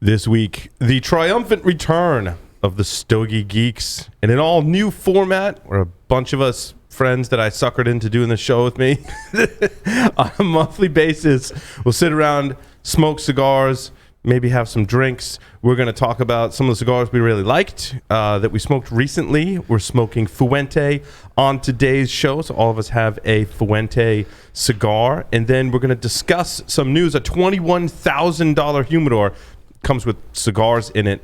This week, the triumphant return of the Stogy Geeks in an all-new format where a bunch of us friends that I suckered into doing the show with me on a monthly basis will sit around, smoke cigars, maybe have some drinks. We're going to talk about some of the cigars we really liked that we smoked recently. We're smoking Fuente on today's show, so all of us have a Fuente cigar. And then we're going to discuss some news. A $21,000 Humidor comes with cigars in it.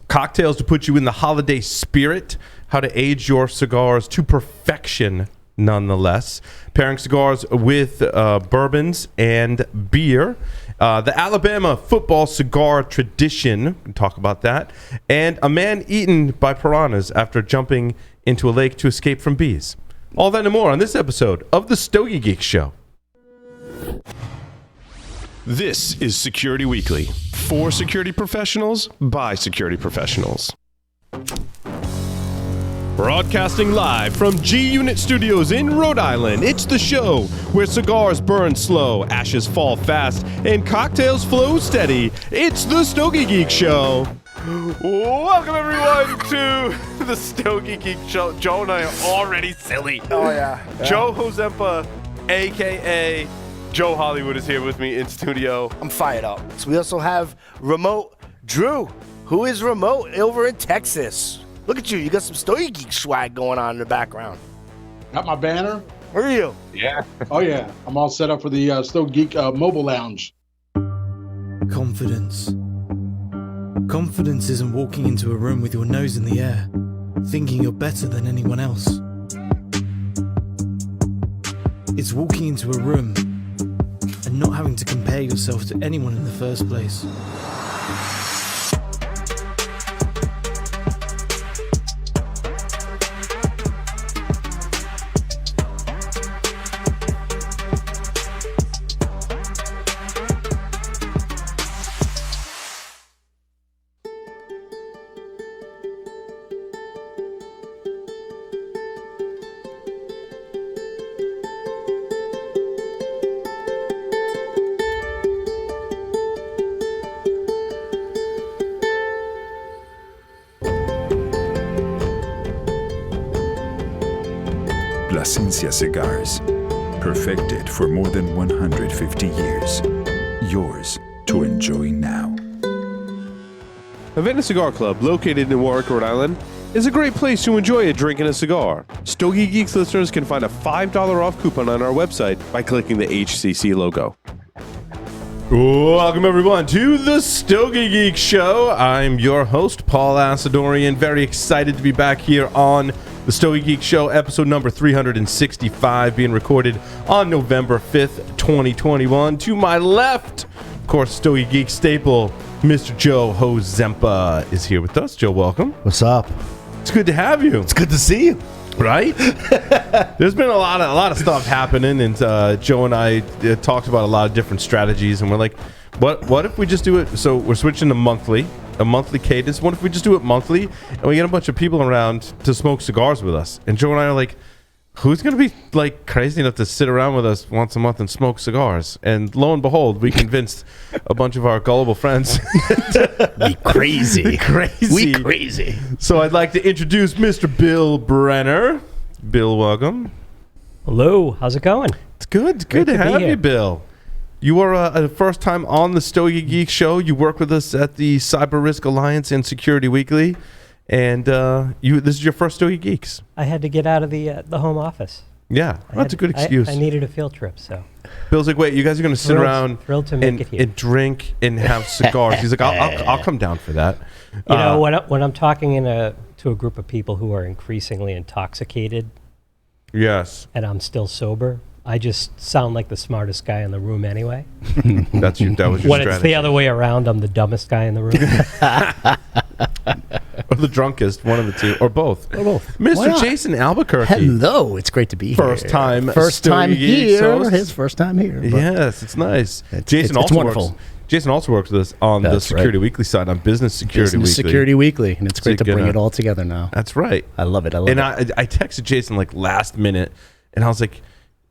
Cocktails to put you in the holiday spirit. How to age your cigars to perfection, nonetheless. Pairing cigars with bourbons and beer. The Alabama football cigar tradition. We can talk about that. And a man eaten by piranhas after jumping into a lake to escape from bees. All that and more on this episode of the Stogy Geeks Show. This is Security Weekly. For security professionals, by security professionals. Broadcasting live from G-Unit Studios in Rhode Island, it's the show where cigars burn slow, ashes fall fast, and cocktails flow steady. It's the Stogy Geek Show. Welcome, everyone, to the Stogy Geek Show. Joe and I are already silly. Oh, yeah. Joe Hozempa, a.k.a. Joe Hollywood, is here with me in studio. I'm fired up. So we also have Remote Drew, who is remote over in Texas. Look at you. You got some Stogy Geek swag going on in the background. Got my banner. Where are you? Yeah. Oh, yeah. I'm all set up for the Stogy Geek mobile lounge. Confidence. Confidence isn't walking into a room with your nose in the air, thinking you're better than anyone else. It's walking into a room and not having to compare yourself to anyone in the first place. Cigars, perfected for more than 150 years. Yours to enjoy now. Havana Cigar Club, located in Warwick, Rhode Island, is a great place to enjoy a drink and a cigar. Stogy Geeks listeners can find a $5 off coupon on our website by clicking the HCC logo. Welcome, everyone, to the Stogy Geek Show. I'm your host, Paul Asadorian. Very excited to be back here on the Stogy Geek Show, episode number 365, being recorded on November 5th, 2021. To my left, of course, Stogy Geek staple, Mr. Joe Hozempa is here with us. Joe, welcome. What's up? It's good to have you. It's good to see you. Right? There's been a lot of stuff happening, and Joe and I talked about a lot of different strategies, and we're like, what if we just do it? So we're switching to a monthly cadence. What if we just do it monthly, and we get a bunch of people around to smoke cigars with us? And Joe and I are like, who's going to be like crazy enough to sit around with us once a month and smoke cigars? And lo and behold, we convinced a bunch of our gullible friends. We crazy. We crazy. So I'd like to introduce Mr. Bill Brenner. Bill, welcome. Hello, how's it going? It's good. Good to have you, Bill. You are a first time on the Stogy Geek Show. You work with us at the Cyber Risk Alliance and Security Weekly. And this is your first Stogy Geeks. I had to get out of the home office. Yeah, that's a good excuse. I needed a field trip, so. Bill's like, wait, you guys are going to sit around and drink and have cigars. He's like, I'll come down for that. You know, when I'm talking to a group of people who are increasingly intoxicated. Yes. And I'm still sober, I just sound like the smartest guy in the room anyway. That was your strategy. When it's the other way around, I'm the dumbest guy in the room. Or the drunkest, one of the two, or both. Mr. Jason Albuquerque. Hello, it's great to be here. First time here. His first time here. Yes, it's nice. Jason it's wonderful. Jason also works with us on the Security Weekly side, on Business Security Weekly. Security Weekly, and it's great to bring it all together now. That's right. I love it. And I texted Jason like last minute, and I was like,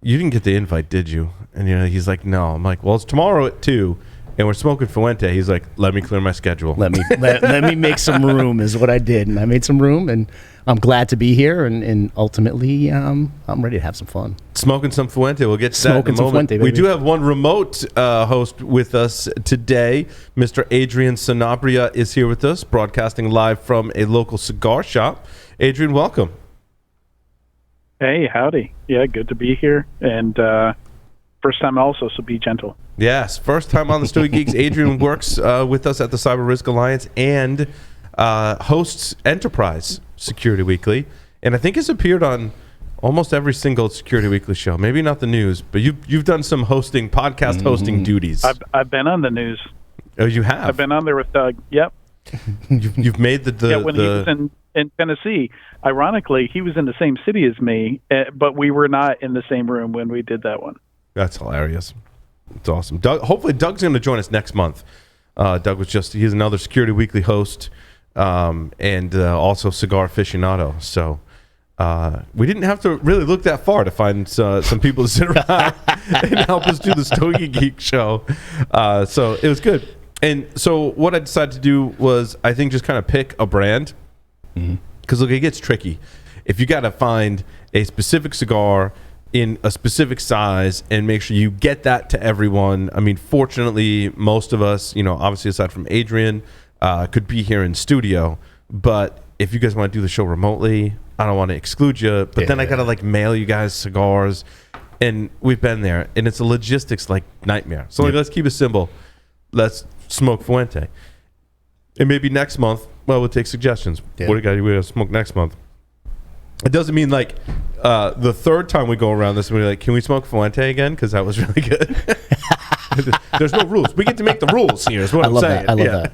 "You didn't get the invite, did you?" And he's like, "No." I'm like, "Well, it's tomorrow at 2." and we're smoking Fuente. He's like, let me clear my schedule. Let me make some room is what I did, and I made some room, and I'm glad to be here, and ultimately I'm ready to have some fun. Smoking some Fuente. We'll get to that in a Smoking some moment. Fuente, We baby. do have one remote host with us today. Mr. Adrian Sanabria is here with us, broadcasting live from a local cigar shop. Adrian, welcome. Hey, howdy. Yeah, good to be here. And first time also, so be gentle. Yes, first time on the Stogy Geeks. Adrian works with us at the Cyber Risk Alliance and hosts Enterprise Security Weekly, and I think has appeared on almost every single Security Weekly show. Maybe not the news, but you've done some podcast hosting duties. I've been on the news. Oh, you have? I've been on there with Doug. Yep. You've made the when he was in Tennessee. Ironically, he was in the same city as me, but we were not in the same room when we did that one. That's hilarious. It's awesome. Doug, hopefully Doug's going to join us next month. Doug he's another Security Weekly host, and also cigar aficionado. So we didn't have to really look that far to find some people to sit around and help us do the Stogy Geek show. So it was good. And so what I decided to do was, I think, just kind of pick a brand. Because look, it gets tricky. If you got to find a specific cigar in a specific size and make sure you get that to everyone. I mean, fortunately, most of us, obviously aside from Adrian, could be here in studio. But if you guys want to do the show remotely, I don't want to exclude you. But then I got to mail you guys cigars. And we've been there. And it's a logistics nightmare. So let's keep it simple. Let's smoke Fuente. And maybe next month, we'll take suggestions. Yeah. What do you got to smoke next month? It doesn't mean the third time we go around this, we're like, can we smoke Fuente again? Because that was really good. There's no rules. We get to make the rules here is what I'm saying. I love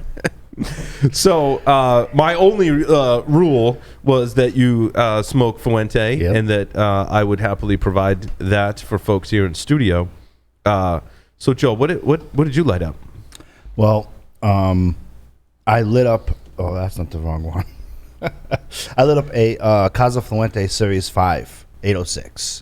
that. So my only rule was that you smoke Fuente, and that I would happily provide that for folks here in studio. So Joe, what did you light up? Well, I lit up. Oh, that's not the wrong one. I lit up a Casa Fuente Series 5 806.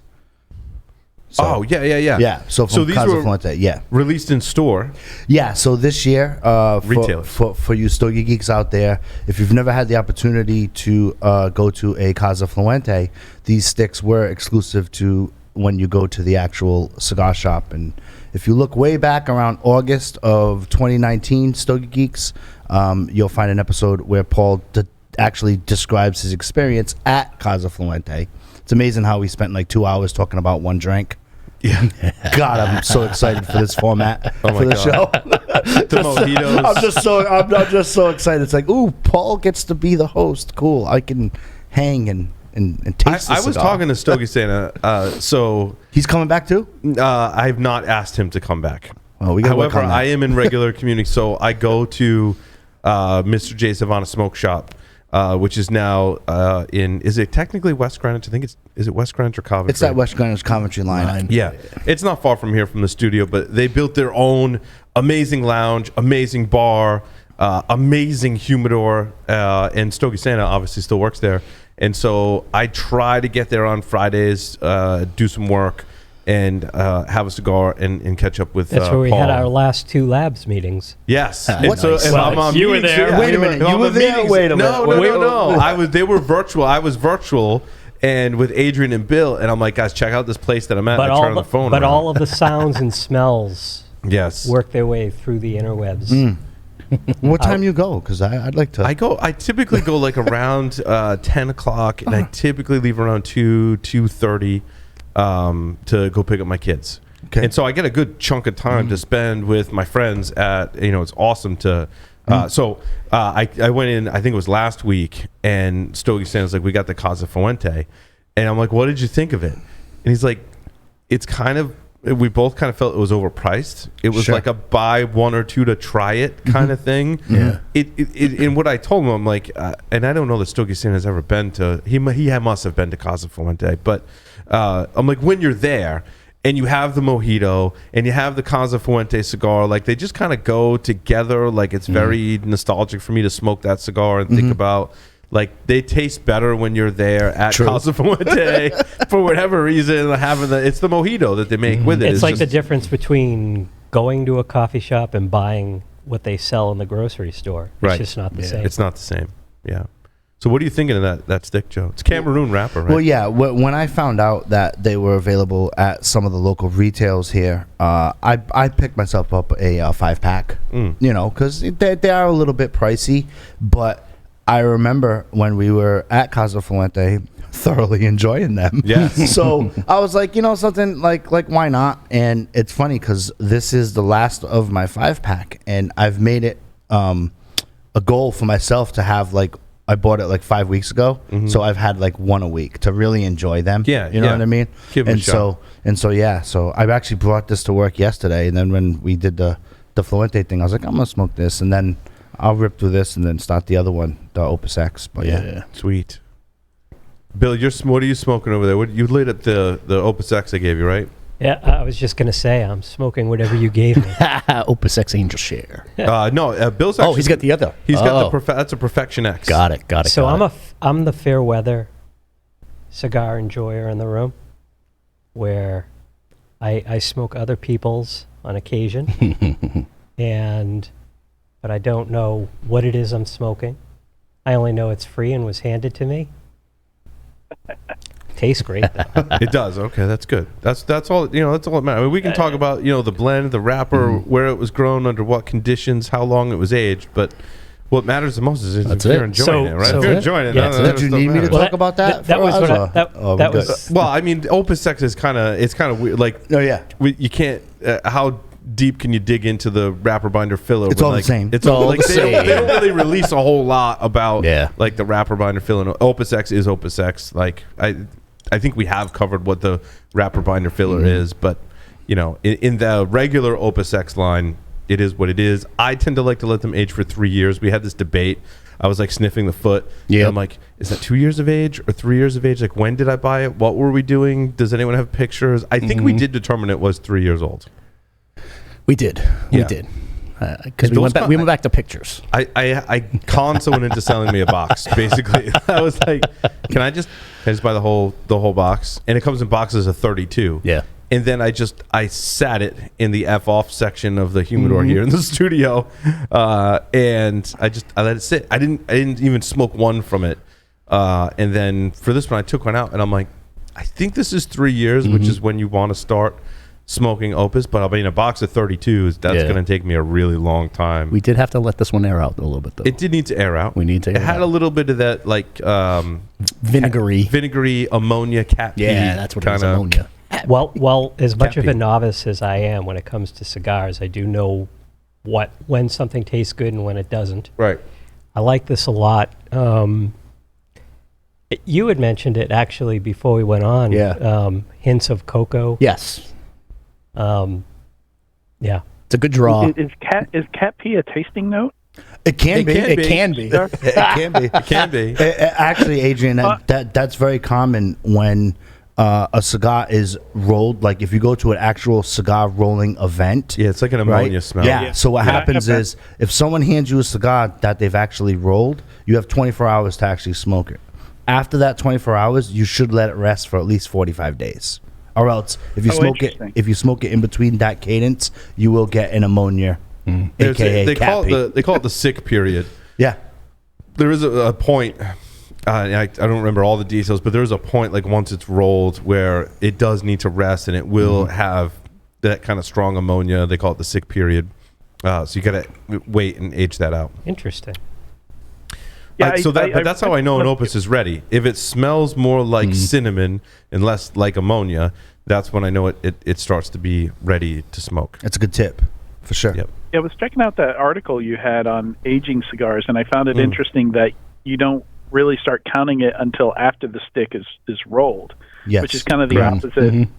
So, yeah. Yeah. So from these Casa were Fuente, yeah. released in store. Yeah. So this year, Retailers. for you Stogie Geeks out there, if you've never had the opportunity to go to a Casa Fuente, these sticks were exclusive to when you go to the actual cigar shop. And if you look way back around August of 2019, Stogie Geeks, you'll find an episode where Paul actually describes his experience at Casa Fuente. It's amazing how we spent 2 hours talking about one drink. Yeah. God, I'm so excited for this format for the God. show. The mojitos. I'm just so excited. It's like, ooh, Paul gets to be the host. Cool. I can hang and taste the I was cigar. talking to Stogie Santa. So He's coming back too? I have not asked him to come back. Oh, we gotta work However, on that. I am in regular community, so I go to Mr. J Savannah Smoke Shop, which is now is it technically West Greenwich? I think is it West Greenwich or Coventry? It's that West Greenwich Coventry line. Yeah, it's not far from here from the studio, but they built their own amazing lounge, amazing bar, amazing humidor, and Stogie Santa obviously still works there. And so I try to get there on Fridays, do some work, and have a cigar and catch up with That's where we Paul. had our last 2 labs meetings. Yes. What? And I'm on You were meetings, there. yeah. Wait a minute, I'm you were on there? meetings. Wait a minute. No. They were virtual. I was virtual, and with Adrian and Bill, and I'm like, guys, check out this place that I'm at. But I turn on the phone. around. all of the sounds and smells yes, work their way through the interwebs. What time you go? Because I'd like to. I typically go around 10 o'clock, and I typically leave around 2:30 to go pick up my kids. Okay. And so I get a good chunk of time to spend with my friends at, it's awesome to, I went in, I think it was last week, and Stogie Santa's like, we got the Casa Fuente. And I'm like, what did you think of it? And he's like, it's we both kind of felt it was overpriced. It was Sure. like a buy one or two to try it kind of thing. Yeah. And what I told him, I'm like, and I don't know that Stogie Santa has ever been to, he must have been to Casa Fuente, but I'm like, when you're there, and you have the mojito and you have the Casa Fuente cigar, they just kind of go together. It's very nostalgic for me to smoke that cigar and think about, they taste better when you're there at Casa Fuente for whatever reason. It's the mojito that they make with it. It's like the difference between going to a coffee shop and buying what they sell in the grocery store. It's just not the same. It's not the same. Yeah. So what are you thinking of that stick, Joe? It's Cameroon wrapper, right? Well, yeah. When I found out that they were available at some of the local retails here, I picked myself up a 5-pack. You know, because they are a little bit pricey. But I remember when we were at Casa Fuente, thoroughly enjoying them. Yeah. So I was like, you know, something like why not? And it's funny because this is the last of my 5-pack, and I've made it a goal for myself to have like. I bought it like 5 weeks ago, so I've had like one a week to really enjoy them. Yeah, you know what I mean. Give it a shot. So I've actually brought this to work yesterday, and then when we did the Fuente thing, I was like, I'm gonna smoke this, and then I'll rip through this, and then start the other one, the Opus X. But yeah. Sweet. Bill, what are you smoking over there? You lit up the Opus X I gave you, right? Yeah, I was just going to say, I'm smoking whatever you gave me. Opus X Angel Share. No, Bill's actually... Oh, he's got the other. He's got that's a Perfection X. Got it. So I'm the fair weather cigar enjoyer in the room, where I smoke other people's on occasion, but I don't know what it is I'm smoking. I only know it's free and was handed to me. Tastes great, though. It does. Okay, that's good. That's all. That's all that matters. I mean, we can talk about the blend, the wrapper, where it was grown, under what conditions, how long it was aged. But what matters the most is if you're enjoying it, right? If you're enjoying it, did you need me to talk about that? That was what that was. Well, I mean, Opus X is kind of weird. Like, you can't. How deep can you dig into the wrapper binder filler? It's all the same. It's all like they don't really release a whole lot about like the wrapper binder filler. Opus X is Opus X. Like I think we have covered what the wrapper binder filler is, but in the regular Opus X line, it is what it is. I tend to like to let them age for 3 years. We had this debate. I was like sniffing the foot. Yeah. I'm like, is that 2 years of age or 3 years of age? Like, when did I buy it? What were we doing? Does anyone have pictures? I think we did determine it was 3 years old. We did. We did. Because we went back to pictures. I conned someone into selling me a box. Basically, I was like, "Can I just buy the whole box?" And it comes in boxes of 32. Yeah. And then I sat it in the F off section of the humidor here in the studio, and I let it sit. I didn't even smoke one from it. And then for this one, I took one out, and I'm like, I think this is 3 years, which is when you want to start smoking Opus, but I mean a box of 32s, that's going to take me a really long time. We did have to let this one air out a little bit, though. It did need to air out. We need to air it had out. a little bit of that like vinegary ammonia cat pee. Yeah, that's what it is, ammonia. Well, as much of a novice as I am when it comes to cigars, I do know when something tastes good and when it doesn't. Right. I like this a lot. You had mentioned it actually before we went on. Yeah. Hints of cocoa. Yes. Yeah. It's a good draw. Is cat pee a tasting note? It can be. It can be. It can be. Actually, Adrian, that's very common when a cigar is rolled. Like if you go to an actual cigar rolling event. Yeah, it's like an ammonia smell. Yeah. So what happens is if someone hands you a cigar that they've actually rolled, you have 24 hours to actually smoke it. After that 24 hours, you should let it rest for at least 45 days. Or else, if you smoke it in between that cadence, you will get an ammonia, aka they call it the sick period. Yeah, there is a point. I don't remember all the details, but there is a point like once it's rolled where it does need to rest, and it will have that kind of strong ammonia. They call it the sick period. So you got to wait and age that out. Interesting. Yeah, but that's how I know an Opus is ready. If it smells more like cinnamon and less like ammonia, that's when I know it starts to be ready to smoke. That's a good tip, for sure. Yep. Yeah, I was checking out that article you had on aging cigars, and I found it interesting that you don't really start counting it until after the stick is rolled, which is kind of the opposite. Mm-hmm.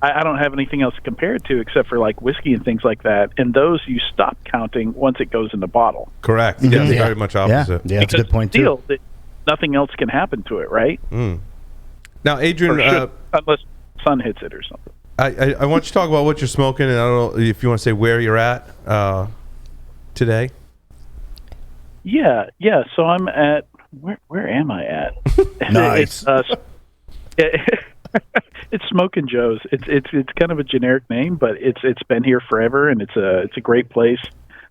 I don't have anything else to compare it to except for like whiskey and things like that. And those you stop counting once it goes in the bottle. Correct. Mm-hmm. Yeah, very much opposite. Yeah, that's a good point too. Nothing else can happen to it, right? Now, Adrian, unless sun hits it or something. I want you to talk about what you're smoking, and I don't know if you want to say where you're at today. Yeah. So I'm at where am I at? Nice. It's Smokin' Joe's. It's kind of a generic name, but it's been here forever, and it's a great place.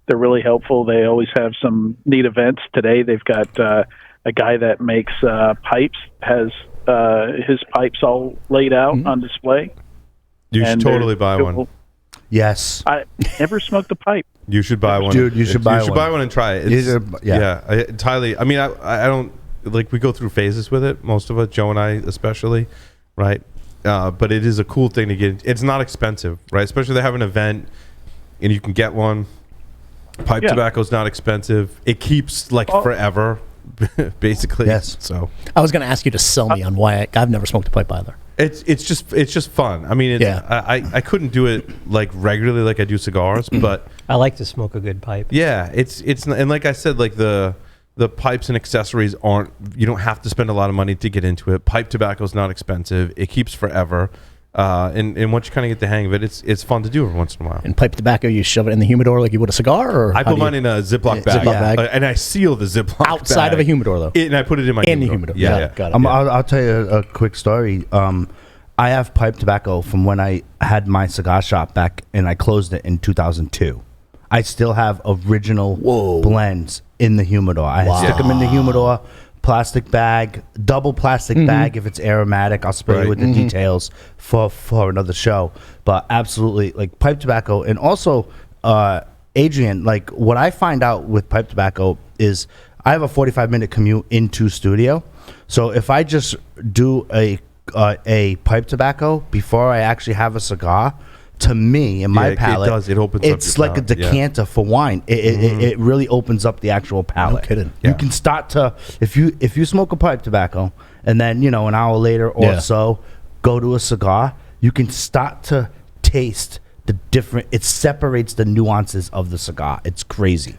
They're really helpful. They always have some neat events. Today they've got a guy that makes pipes, has his pipes all laid out on display. You should totally buy one. Yes. I never smoked a pipe. You should buy one. Dude, you should buy one. You should buy one and try it. Entirely. I mean, I don't, like, we go through phases with it, most of us, Joe and I especially, right? But it is a cool thing to get. It's not expensive, right? Especially they have an event and you can get one. Pipe tobacco is not expensive. It keeps forever, basically. Yes. So I was going to ask you to sell me on why I've never smoked a pipe either. It's just fun. I mean, I couldn't do it like regularly like I do cigars, but I like to smoke a good pipe. Yeah, it's and like I said, like the pipes and accessories aren't. You don't have to spend a lot of money to get into it. Pipe tobacco is not expensive. It keeps forever. And once you kind of get the hang of it, it's fun to do every once in a while. And pipe tobacco, you shove it in the humidor like you would a cigar, or I put mine in a Ziploc bag, and I seal the Ziploc outside bag. of a humidor though, and I put it in my humidor. Yeah, got it. I'll tell you a quick story. I have pipe tobacco from when I had my cigar shop back, and I closed it in 2002. I still have original blends in the humidor. I stick them in the humidor. Plastic bag, double plastic bag if it's aromatic. I'll spray you with the details for another show. But absolutely, like pipe tobacco. And also, Adrian, like what I find out with pipe tobacco is I have a 45-minute commute into studio. So if I just do a pipe tobacco before I actually have a cigar, to me, in my palate, it opens it's up your like a palate, decanter for wine. It really opens up the actual palate. No kidding. You can start to, if you smoke a pipe tobacco and then, an hour later or so go to a cigar, you can start to taste the different, it separates the nuances of the cigar. It's crazy.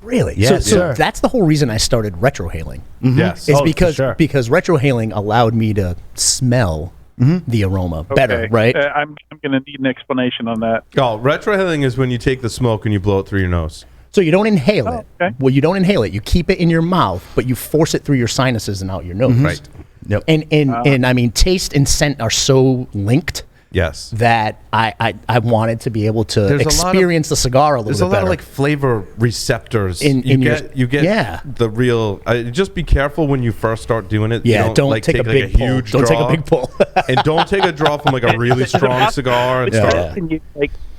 Really? Yes, so that's the whole reason I started retrohaling. Yes. Is Oh, because for sure. retrohaling allowed me to smell the aroma better, Okay. right? I'm going to need an explanation on that. Oh, retrohaling is when you take the smoke and you blow it through your nose. So you don't inhale it. Okay. Well, you don't inhale it. You keep it in your mouth, but you force it through your sinuses and out your nose. Right. Yep. And I mean, taste and scent are so linked Yes. that I wanted to be able to There's a lot of- experience the cigar a little There's bit a lot better. of like flavor receptors. In your- you get yeah. the real. Just be careful when you first start doing it. Yeah, You don't like, take a big pull. huge Don't take draw. a big pull. And don't take a draw from like a really strong cigar and start. Can you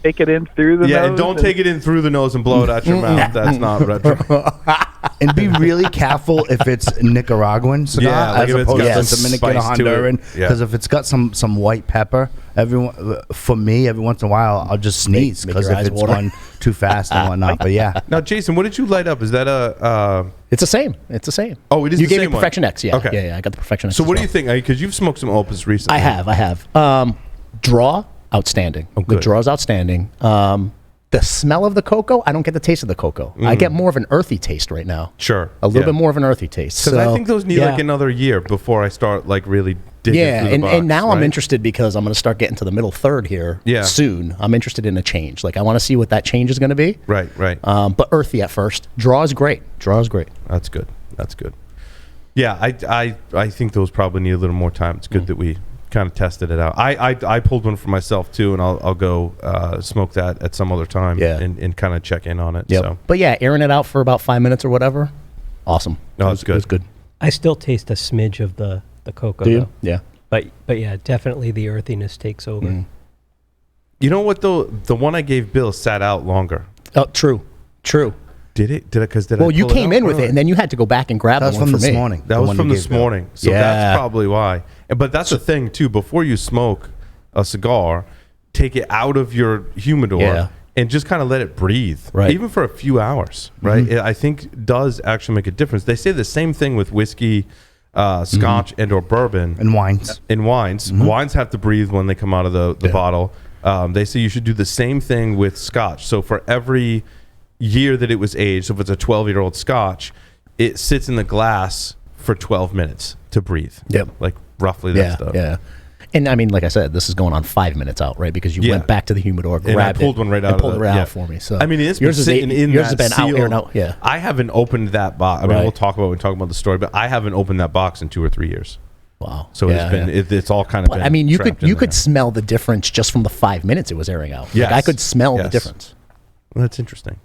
take it in through the nose? Yeah, and don't take it in through the nose and blow it out your mouth. That's not retro. And be really careful if it's Nicaraguan cigar Yeah, like as if it's opposed got to some Dominican or spice to it. Honduran. Yeah. Because if it's got some white pepper, every once in a while, I'll just sneeze make because your if eyes it's water. going too fast and whatnot. But yeah, Now, Jason, what did you light up? Is that a? It's the same. It's the same. Oh, it is You the gave same me one. Perfection X. Yeah. Okay. Yeah. I got the Perfection X. So as what do well. you think? Because you've smoked some opus recently. I have. Draw, outstanding. The good. draw's outstanding. The smell of the cocoa, I don't get the taste of the cocoa. I get more of an earthy taste right now. Sure. A little bit more of an earthy taste. Because So, I think those need like another year before I start like really digging yeah, through the box, and now I'm right? interested because I'm going to start getting to the middle third here soon. I'm interested in a change. Like I want to see what that change is going to be. Right. But earthy at first. Draw is great. That's good. Yeah, I think those probably need a little more time. It's good that we kind of tested it out. I pulled one for myself too, and I'll go smoke that at some other time. Yeah. and kind of check in on it. Yep. So But yeah, airing it out for about 5 minutes or whatever. Awesome. No, it's good. It was good. I still taste a smidge of the cocoa. Do you? Though. Yeah. But yeah, definitely the earthiness takes over. you know what though? The one I gave Bill sat out longer. Oh, true. Did it? Well, you came in with Or- it, and then you had to go back and grab that the was one from for this me. morning. That the was one from you this gave Bill. morning. So Yeah. that's probably why. But that's the thing too. Before you smoke a cigar, take it out of your humidor Yeah. and just kind of let it breathe, Right. even for a few hours. Right. It, I think does actually make a difference. They say the same thing with whiskey, Scotch, and or bourbon And wines. in wines. Wines have to breathe when they come out of the bottle. They say you should do the same thing with Scotch. So for every year that it was aged, so if it's a 12-year-old Scotch, it sits in the glass for 12 minutes to breathe. Yep. Like roughly that stuff. Yeah. And I mean, like I said, this is going on 5 minutes out, right? Because you Yeah. went back to the humidor, And I grabbed pulled it, one right and out of pulled the- it out yeah. for me. So I mean, it's been yours is sitting in yours that has been out, sealed- airing out. Yeah. I haven't opened that box. I mean, Right. we'll talk about it when we talk about the story, but I haven't opened that box in 2 or 3 years. Wow. So it's all kind of. But, I mean, you could smell the difference just from the 5 minutes it was airing out. Yes. Like, I could smell the difference. Well, that's interesting.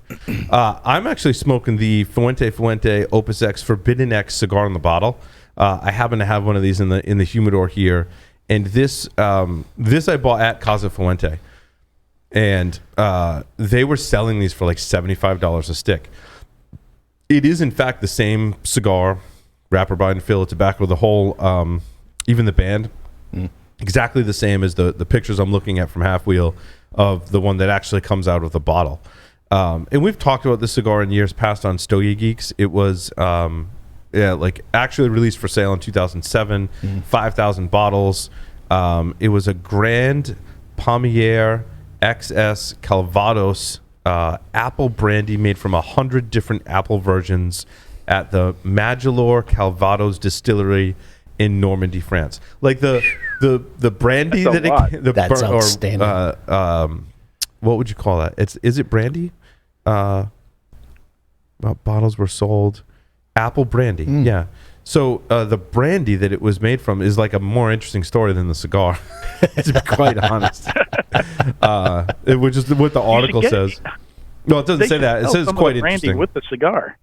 I'm actually smoking the Fuente Opus X Forbidden X cigar in the bottle. I happen to have one of these in the humidor here, and this I bought at Casa Fuente, and they were selling these for like $75 a stick. It is in fact the same cigar, wrapper, bind, fill, tobacco, the whole, even the band, exactly the same as the pictures I'm looking at from Half Wheel of the one that actually comes out of the bottle. And we've talked about this cigar in years past on Stogy Geeks. It was actually released for sale in 2007, 5,000 bottles. It was a Grand Palmier XS Calvados apple brandy made from 100 different apple versions at the Maggiore Calvados distillery in Normandy, France. Like the brandy that's outstanding. What would you call that? Is it brandy? Bottles were sold. Apple brandy, yeah. So the brandy that it was made from is like a more interesting story than the cigar, to be quite honest. It was just what the article says. No, it doesn't say that. It says it's quite interesting. With the cigar.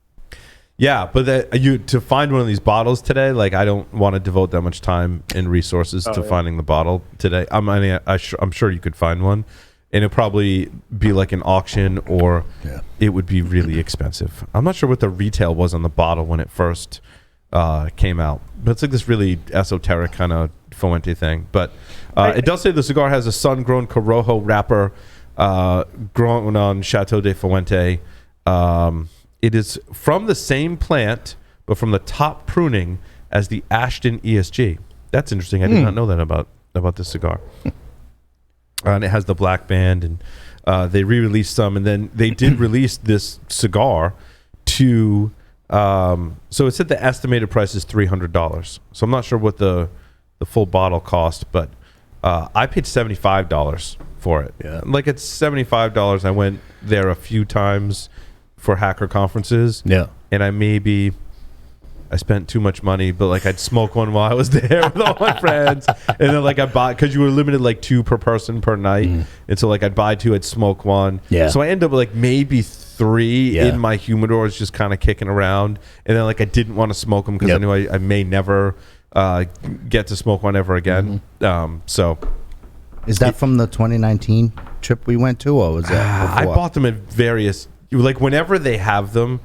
Yeah, but to find one of these bottles today, like I don't want to devote that much time and resources to finding the bottle today. I'm sure you could find one, and it'd probably be like an auction, or it would be really expensive. I'm not sure what the retail was on the bottle when it first came out, but it's like this really esoteric kind of Fuente thing. But it does say the cigar has a sun-grown Corojo wrapper grown on Chateau de Fuente. It is from the same plant, but from the top pruning as the Ashton ESG. That's interesting. I did not know that about this cigar. And it has the black band, and they re-released some, and then they did release this cigar to. So it said the estimated price is $300. So I'm not sure what the full bottle cost, but I paid $75 for it. Yeah, like it's $75. I went there a few times for hacker conferences. Yeah, and I spent too much money, but like I'd smoke one while I was there with all my friends, and then like I bought, because you were limited like 2 per person per night, and so like I'd buy 2, I'd smoke 1. Yeah. So I ended up with like maybe 3 in my humidors, just kind of kicking around, and then like I didn't want to smoke them because I knew I may never get to smoke one ever again. So. Is that from the 2019 trip we went to, or was that before? I bought them at various, like whenever they have them,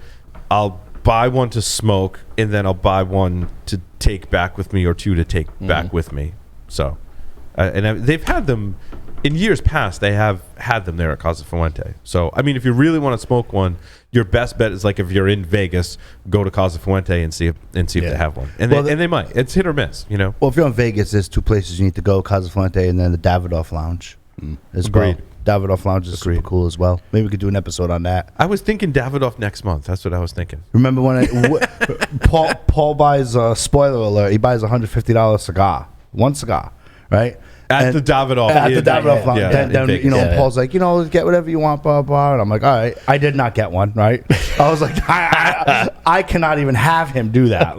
I'll buy one to smoke, and then I'll buy one to take back with me, or 2 to take back with me. So, they've had them in years past. They have had them there at Casa Fuente. So, I mean, if you really want to smoke one, your best bet is like if you're in Vegas, go to Casa Fuente and see if they have one, and they might. It's hit or miss, you know. Well, if you're in Vegas, there's 2 places you need to go: Casa Fuente and then the Davidoff Lounge. As Agreed. Well. Davidoff Lounge is super cool as well. Maybe we could do an episode on that. I was thinking Davidoff next month. That's what I was thinking. Remember when Paul buys a spoiler alert? He buys $150 cigar, one cigar, right? At the Davidoff. At the Davidoff Lounge. Then Paul's like, get whatever you want, blah, blah. And I'm like, all right. I did not get one, right? I was like, I cannot even have him do that.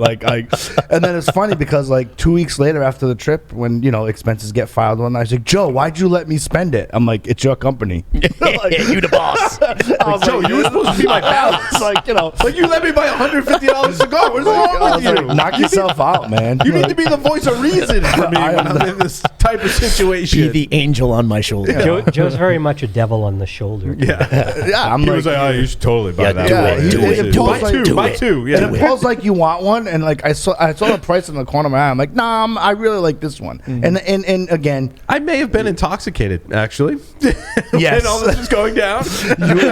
And then it's funny because like 2 weeks later after the trip, when, expenses get filed one night, I was like, Joe, why'd you let me spend it? I'm like, it's your company. You the boss. I was Joe, you were supposed to be my balance. Like you let me buy a $150 cigar. What's wrong with you? Knock yourself out, man. You need to be the voice of reason for me when I'm in this type of situation. Be the angel on my shoulder. Yeah. Joe's very much a devil on the shoulder. Yeah. I'm he was like, you should totally buy that. Buy two. Yeah. And Paul's like, you want one? And like I saw the price in the corner of my eye. I'm like, nah, I really like this one. And again, I may have been intoxicated actually. Yes. When all this was going down.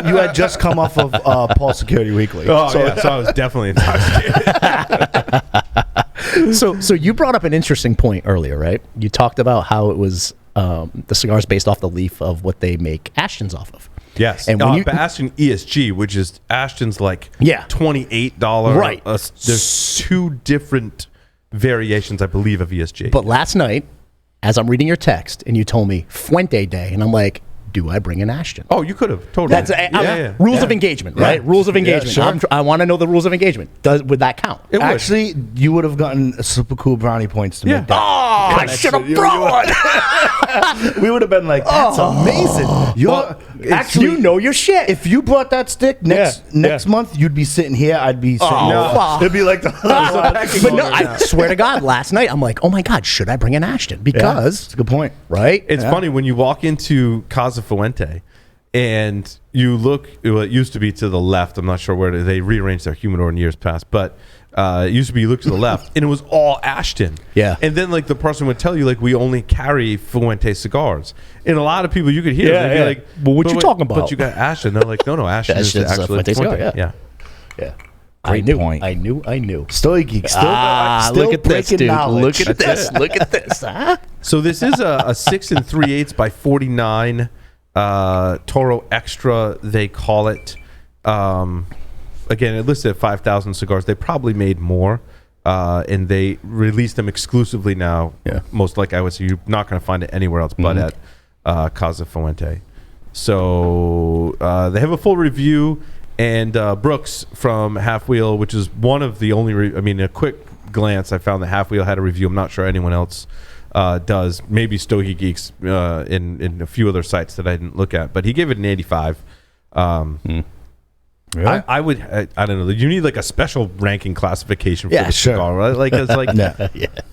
You had just come off of Paul's Security Weekly. Oh, so I was definitely intoxicated. So you brought up an interesting point earlier, right? You talked about how it was the cigars based off the leaf of what they make Ashtons off of. Yes, and Ashton ESG, which is Ashton's like $28. Right. There's 2 different variations, I believe, of ESG. But last night, as I'm reading your text, and you told me Fuente Day, and I'm like, do I bring an Ashton? Oh, you could have totally. That's rules of engagement, right? Rules of engagement. sure. I want to know the rules of engagement. Would that count? It would. Actually, you would have gotten super cool brownie points to make that. Oh, I should have brought one. We would have been like, that's amazing. Actually, you know your shit. if you brought that stick next month, you'd be sitting here. I'd be sitting fuck. It'd be like the But no, I swear to God, last night I'm like, oh my God, should I bring an Ashton? Because That's a good point. right? It's funny when you walk into Casa Fuente and you look. Well, it used to be to the left. I'm not sure where they rearranged their humidor in years past, but it used to be you look to the left and it was all Ashton. Yeah. And then like the person would tell you like we only carry Fuente cigars, and a lot of people you could hear they'd be like, well, what "But you talking about?" But you got Ashton. They're like, no, Ashton is Ashton's a actually Fuente cigar, yeah. yeah. I Great knew. point. I knew. Story geek. Still Look at this, breaking dude. knowledge. Look at this. Look at this. Huh? So this is a 6 3/8 by 49 Toro Extra. They call it. Again, it listed at 5,000 cigars. They probably made more, and they released them exclusively now. Yeah. Most likely, I would say you're not going to find it anywhere else but at Casa Fuente. So they have a full review, and Brooks from Half Wheel, which is one of the only. A quick glance, I found that Half Wheel had a review. I'm not sure anyone else does. Maybe Stogie Geeks in a few other sites that I didn't look at, but he gave it an 85. Really? I would. I don't know. You need like a special ranking classification for Yeah, the sure. cigar, right? Like it's like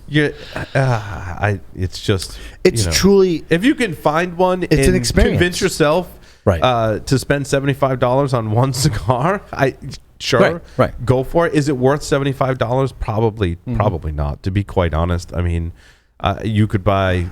Yeah. it's just. It's truly. If you can find one, It's an experience. Convince yourself, Right. to spend $75 on one cigar. Right. Go for it. Is it worth $75? Probably not. To be quite honest, I mean, you could buy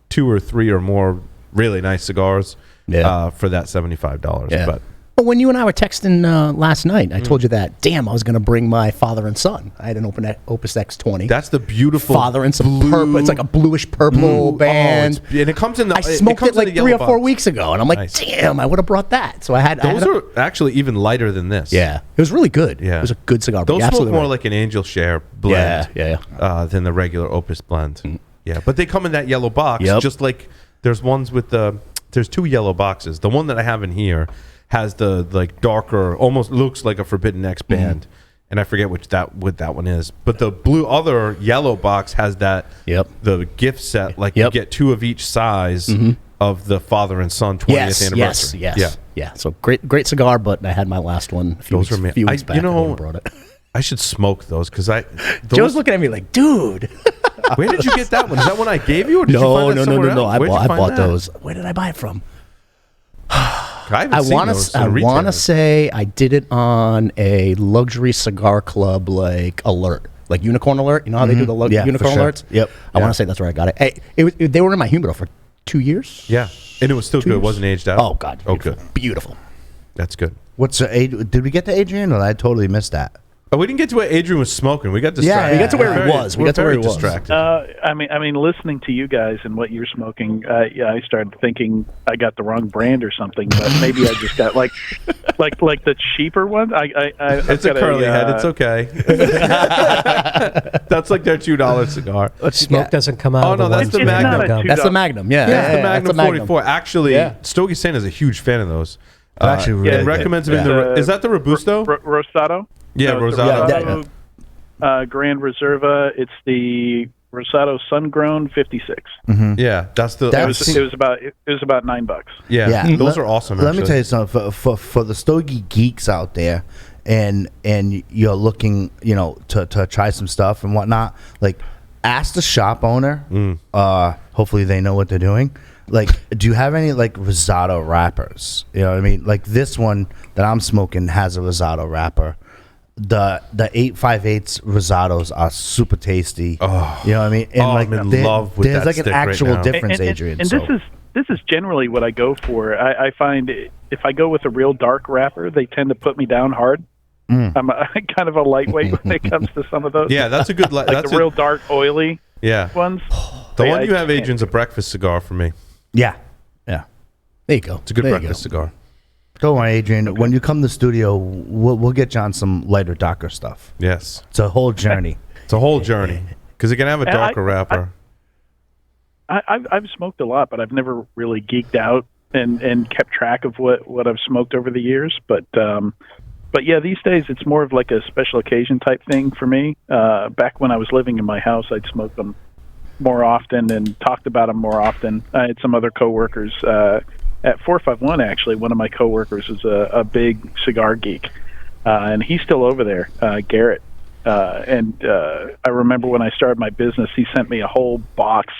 2 or 3 or more really nice cigars for that $75. Yeah. But Well, when you and I were texting last night, I told you that, damn, I was going to bring my father and son. I had an Opus X20. that's the beautiful father and some purple. It's like a bluish purple band. And it comes in the. I smoked comes it in like the yellow 3 or 4 box. weeks ago, and I'm like, Nice. damn, I would have brought that. So I had. Those are actually even lighter than this. Yeah, it was really good. Yeah. It was a good cigar. Those You're smoke absolutely more right. like an Angel Share blend. Than the regular Opus blend. Yeah, but they come in that yellow box. Yep. Just like there's ones with the. There's 2 yellow boxes. The one that I have in here has the like darker, almost looks like a Forbidden X band, and I forget what that one is. But the other yellow box has that. Yep. The gift set, like you get 2 of each size of the father and son 20th anniversary. Yes. Yeah. So great cigar, but I had my last one a few Those weeks, are few weeks back. I wouldn't have brought it. I should smoke those because Joe's looking at me like, dude. Where did you get that one? Is that one I gave you, or did you find that somewhere else? I Where'd you find bought that? those. Where did I buy it from? I want to say I did it on a luxury cigar club like alert, like Unicorn Alert. You know how they do the Unicorn for sure. Alerts? Yep. I want to say that's where I got it. Hey, they were in my humidor for 2 years. Yeah, and it was still 2 good. It years? wasn't aged out. Oh God. Oh, Beautiful. good. Beautiful. That's good. What's the did we get to Adrian or I totally missed that? Oh, we didn't get to where Adrian was smoking. We got distracted. we got to where he Very- was. We we're got to where very he was. distracted. I mean, listening to you guys and what you're smoking, I started thinking I got the wrong brand or something, but maybe I just got like the cheaper ones. It's a curly head. It's okay. That's like their $2 cigar. Smoke doesn't come out. Oh, of the no, that's ones the that Magnum. don't come. That's the Magnum. Yeah. That's the that's Magnum the 44. Actually, Yeah. Stogie Santa is a huge fan of those. Actually, really and good. recommends them in the. Is that the Robusto? Rosado? Yeah, No, it's the Rosado. Grand Reserva. It's the Rosado Sun Grown 56. Yeah, that's the. That It was about $9. yeah, those are awesome. Let me actually. tell you something. For the Stogie geeks out there, and you're looking, to try some stuff and whatnot, like ask the shop owner. Hopefully they know what they're doing. Like, do you have any like Rosado wrappers? You know what I mean? Like this one that I'm smoking has a Rosado wrapper. The 858s Rosados are super tasty. Oh. You know what I mean? And I'm in love with there's that like an stick right actual now. difference, Adrian. And so. this is generally what I go for. I find if I go with a real dark wrapper, they tend to put me down hard. I'm kind of a lightweight when it comes to some of those. Yeah, that's a good. like That's the real dark, oily Yeah, ones. the Yeah, one I you have, can't. Adrian's a breakfast cigar for me. Yeah. There you go. It's a good There you breakfast go. cigar. Don't worry, Adrian. When you come to the studio, we'll get you on some lighter, darker stuff. Yes, It's a whole journey. it's a whole journey because it can have a And darker wrapper. I've smoked a lot, but I've never really geeked out and kept track of what I've smoked over the years. But yeah, these days it's more of like a special occasion type thing for me. Back when I was living in my house, I'd smoke them more often and talked about them more often. I had some other coworkers at 451. Actually, one of my coworkers is a big cigar geek, and he's still over there, Garrett. And I remember when I started my business, he sent me a whole box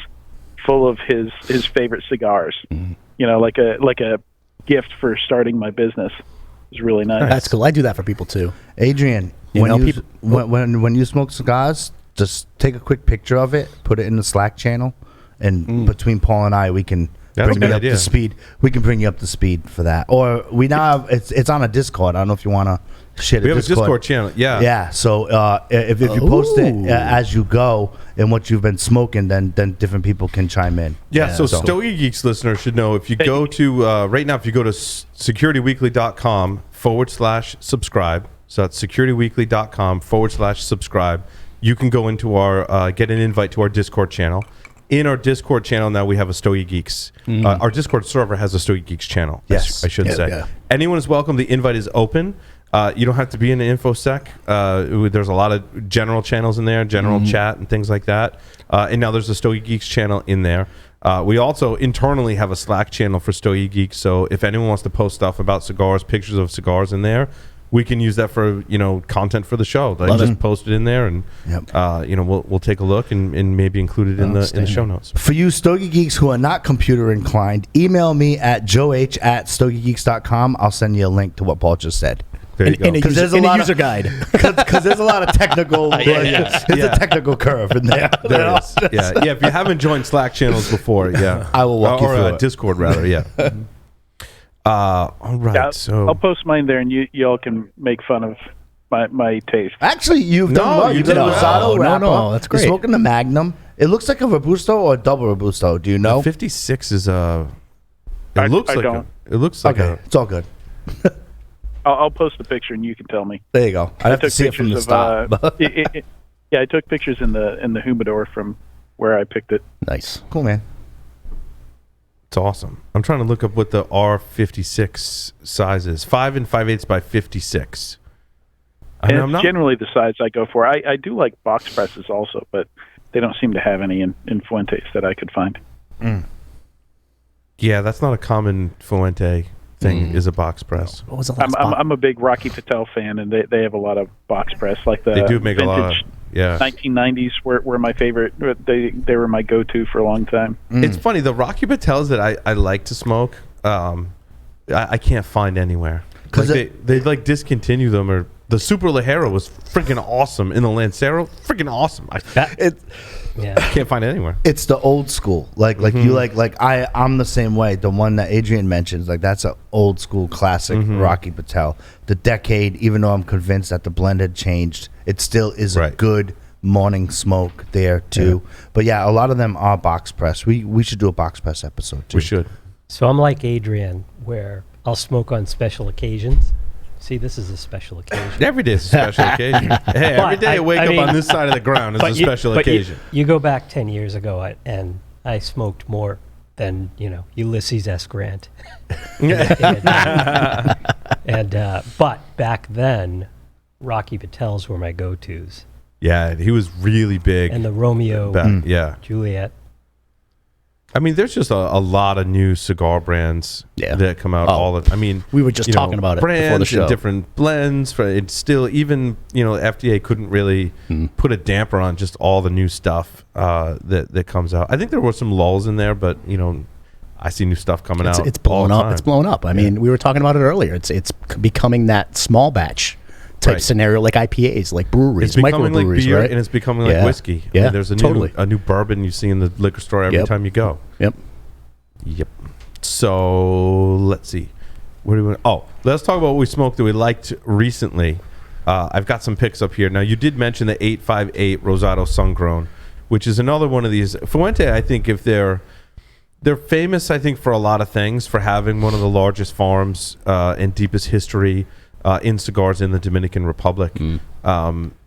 full of his favorite cigars. Mm-hmm. You know, like a gift for starting my business. It was really nice. That's cool. I do that for people too. Adrian, when you smoke cigars, just take a quick picture of it, put it in the Slack channel, and between Paul and I, we can bring you up to speed. We can bring you up to speed for that. Or we now have it's on a Discord. I don't know if you want to share the Discord. We have a Discord channel. Yeah. Yeah. So if you post it as you go and what you've been smoking, then different people can chime in. Yeah. So Stogie Geeks listeners should know, if you go to right now, if you go to securityweekly.com/subscribe. So that's securityweekly.com/subscribe. You can go into our get an invite to our Discord channel. In our Discord channel now, we have a Stogie Geeks. Our Discord server has a Stogie Geeks channel. Yes, I should say. Yeah. Anyone is welcome. The invite is open. You don't have to be in the InfoSec. There's a lot of general channels in there, general chat and things like that. And now there's a Stogie Geeks channel in there. We also internally have a Slack channel for Stogie Geeks. So if anyone wants to post stuff about cigars, pictures of cigars in there, we can use that for content for the show. Like just post it in there, and we'll take a look and maybe include it in the show notes. For you Stogie Geeks who are not computer inclined, email me at joeh@stogiegeeks.com. I'll send you a link to what Paul just said. There you go. Because there's a user guide. Because there's a lot of technical. There's a technical curve in there. There is. Yeah. If you haven't joined Slack channels before, I will walk you through it. Discord rather. Yeah. All right. Yeah, so I'll post mine there, and y'all can make fun of my taste. Actually, you've done well. You've done a Rosado wrapper. No, that's great. You're smoking the Magnum. It looks like a Robusto or a double Robusto. Do you know? The 56 is a. It looks like it's all good. I'll post a picture, and you can tell me. There you go. I have to see it from the start. Yeah, I took pictures in the Humidor from where I picked it. Nice, cool, man. It's awesome. I'm trying to look up what the R56 size is. 5 5/8 by 56. It's generally the size I go for. I do like box presses also, but they don't seem to have any in Fuentes that I could find. Yeah, that's not a common Fuente thing, is a box press. What was the last I'm a big Rocky Patel fan, and they have a lot of box press. Like the they do make vintage a lot of, 1990s were my favorite. They were my go-to for a long time. It's funny, the Rocky Patels that I like to smoke, I can't find anywhere. Because they like discontinue them. Or the Super Ligero was freaking awesome, in the Lancero, freaking awesome. I can't find it anywhere. It's the old school, I'm the same way. The one that Adrian mentions, like that's an old school classic Rocky Patel. The Decade, even though I'm convinced that the blend had changed, it still is a good morning smoke there too. Yeah. But yeah, a lot of them are box press. We should do a box press episode too. We should. So I'm like Adrian, where I'll smoke on special occasions. See, this is a special occasion. Every day is a special occasion. Hey, every day I wake up on this side of the ground is a special occasion. You go back 10 years ago, and I smoked more than, Ulysses S. Grant. But back then, Rocky Patels were my go-tos. Yeah, he was really big. And the Romeo Juliet. I mean, there's just a lot of new cigar brands that come out all the. I mean, we were just talking about it before the show. And different blends. It's still even FDA couldn't really put a damper on just all the new stuff that comes out. I think there were some lulls in there, but I see new stuff coming out. It's blown up. It's blown up. I mean, we were talking about it earlier. It's becoming that small batch type scenario, like IPAs, like breweries, it's becoming like beer, right? And it's becoming like whiskey. Yeah, there's a new bourbon you see in the liquor store every time you go. Yep. So let's see. What do we? Let's talk about what we smoked that we liked recently. I've got some picks up here. Now, you did mention the 858 Rosado Sungrown, which is another one of these. Fuente, I think, if they're famous, I think, for a lot of things, for having one of the largest farms and deepest history in cigars in the Dominican Republic.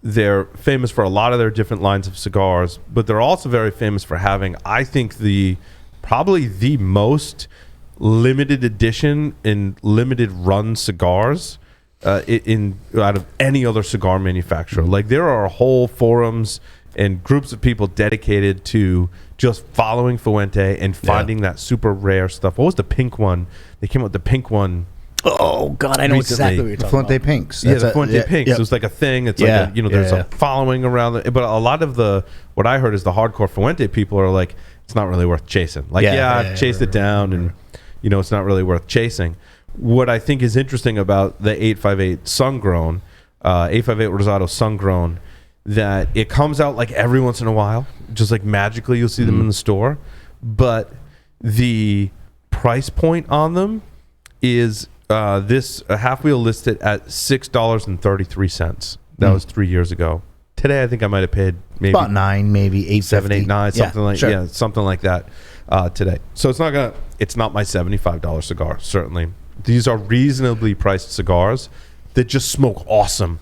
They're famous for a lot of their different lines of cigars, but they're also very famous for having, I think, probably the most limited edition and limited run cigars out of any other cigar manufacturer. Like, there are whole forums and groups of people dedicated to just following Fuente and finding that super rare stuff. What was the pink one? They came out with the pink one. Oh God, I know exactly what you're talking Fuente about. Pinks. Yeah, the Fuente Pinks. It was like a thing. It's like there's a following around it. But a lot of what I heard is the hardcore Fuente people are like, it's not really worth chasing. Like, I've chased it down, and it's not really worth chasing. What I think is interesting about the 858 Sun-Grown, 858 Rosado Sun-Grown, that it comes out like every once in a while, just like magically you'll see them in the store, but the price point on them is this half wheel listed at $6.33. That was 3 years ago. Today I think I might have paid maybe about $9, maybe $8, $7, $8, $9, something like sure. something like that today. So it's not my $75 cigar, certainly. These are reasonably priced cigars that just smoke awesome.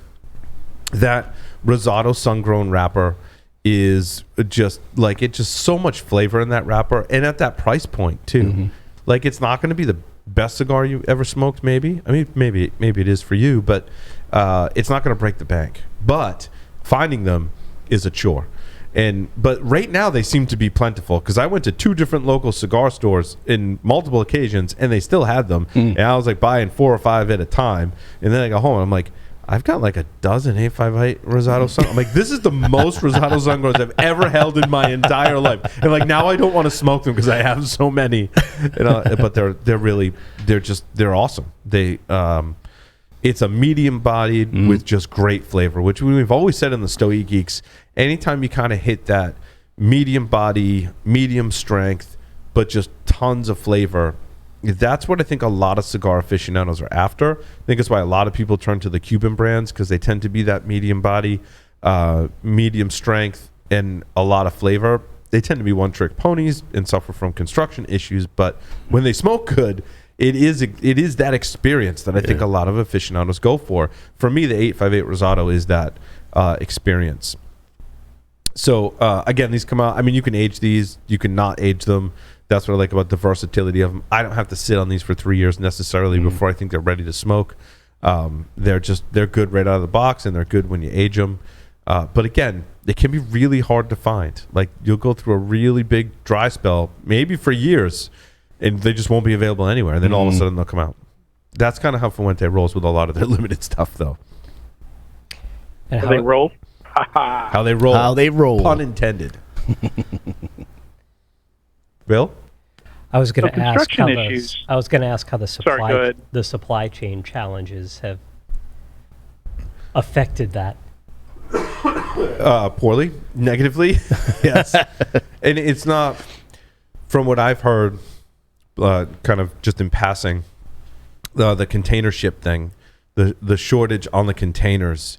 That Rosado Sun-Grown wrapper is just like, it's just so much flavor in that wrapper, and at that price point too. Like, it's not going to be the best cigar you ever smoked, maybe. I mean, maybe it is for you, but it's not going to break the bank. But finding them is a chore. But right now they seem to be plentiful, because I went to 2 different local cigar stores in multiple occasions, and they still had them. And I was like buying 4 or 5 at a time, and then I go home and I'm like, I've got like a dozen 858 Rosado Sun. I'm like, this is the most Rosado Sun-Growns I've ever held in my entire life. And like, now I don't want to smoke them because I have so many. But they're awesome. It's a medium bodied with just great flavor, which we've always said in the Stogy Geeks. Anytime you kind of hit that medium body, medium strength, but just tons of flavor, that's what I think a lot of cigar aficionados are after. I think it's why a lot of people turn to the Cuban brands, because they tend to be that medium body, medium strength, and a lot of flavor. They tend to be one-trick ponies and suffer from construction issues, but when they smoke good, it is that experience that I think a lot of aficionados go for. For me, the 858 Rosado is that experience. So again, these come out. I mean, you can age these, you can not age them. That's what I like about the versatility of them. I don't have to sit on these for 3 years necessarily before I think they're ready to smoke. They're good right out of the box, and they're good when you age them. But again, they can be really hard to find. Like, you'll go through a really big dry spell, maybe for years, and they just won't be available anywhere. And then all of a sudden they'll come out. That's kind of how Fuente rolls with a lot of their limited stuff, though. And how they roll? How they roll. How they roll. Pun intended. Bill? I was going to ask how the supply chain challenges have affected that. Poorly, negatively, yes. And it's not, from what I've heard, kind of just in passing, the container ship thing, the shortage on the containers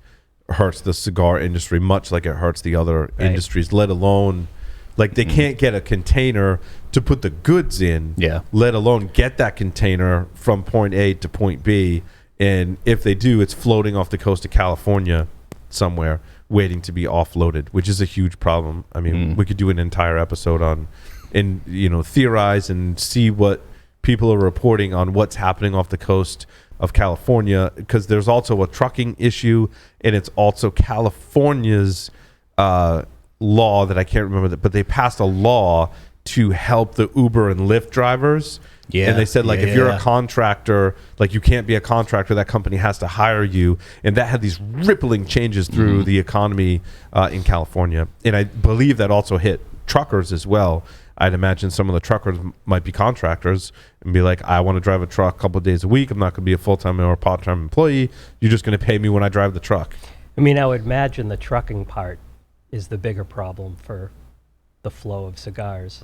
hurts the cigar industry much like it hurts the other industries, let alone, like, they can't get a container to put the goods in, let alone get that container from point A to point B. And if they do, it's floating off the coast of California somewhere, waiting to be offloaded, which is a huge problem. I mean, we could do an entire episode on, and theorize and see what people are reporting on what's happening off the coast of California, because there's also a trucking issue, and it's also California's law that I can't remember, but they passed a law to help the Uber and Lyft drivers. And they said, like, if you're a contractor, like, you can't be a contractor, that company has to hire you. And that had these rippling changes through the economy in California. And I believe that also hit truckers as well. I'd imagine some of the truckers might be contractors and be like, I want to drive a truck a couple of days a week. I'm not going to be a full-time or part-time employee. You're just going to pay me when I drive the truck. I mean, I would imagine the trucking part is the bigger problem for the flow of cigars.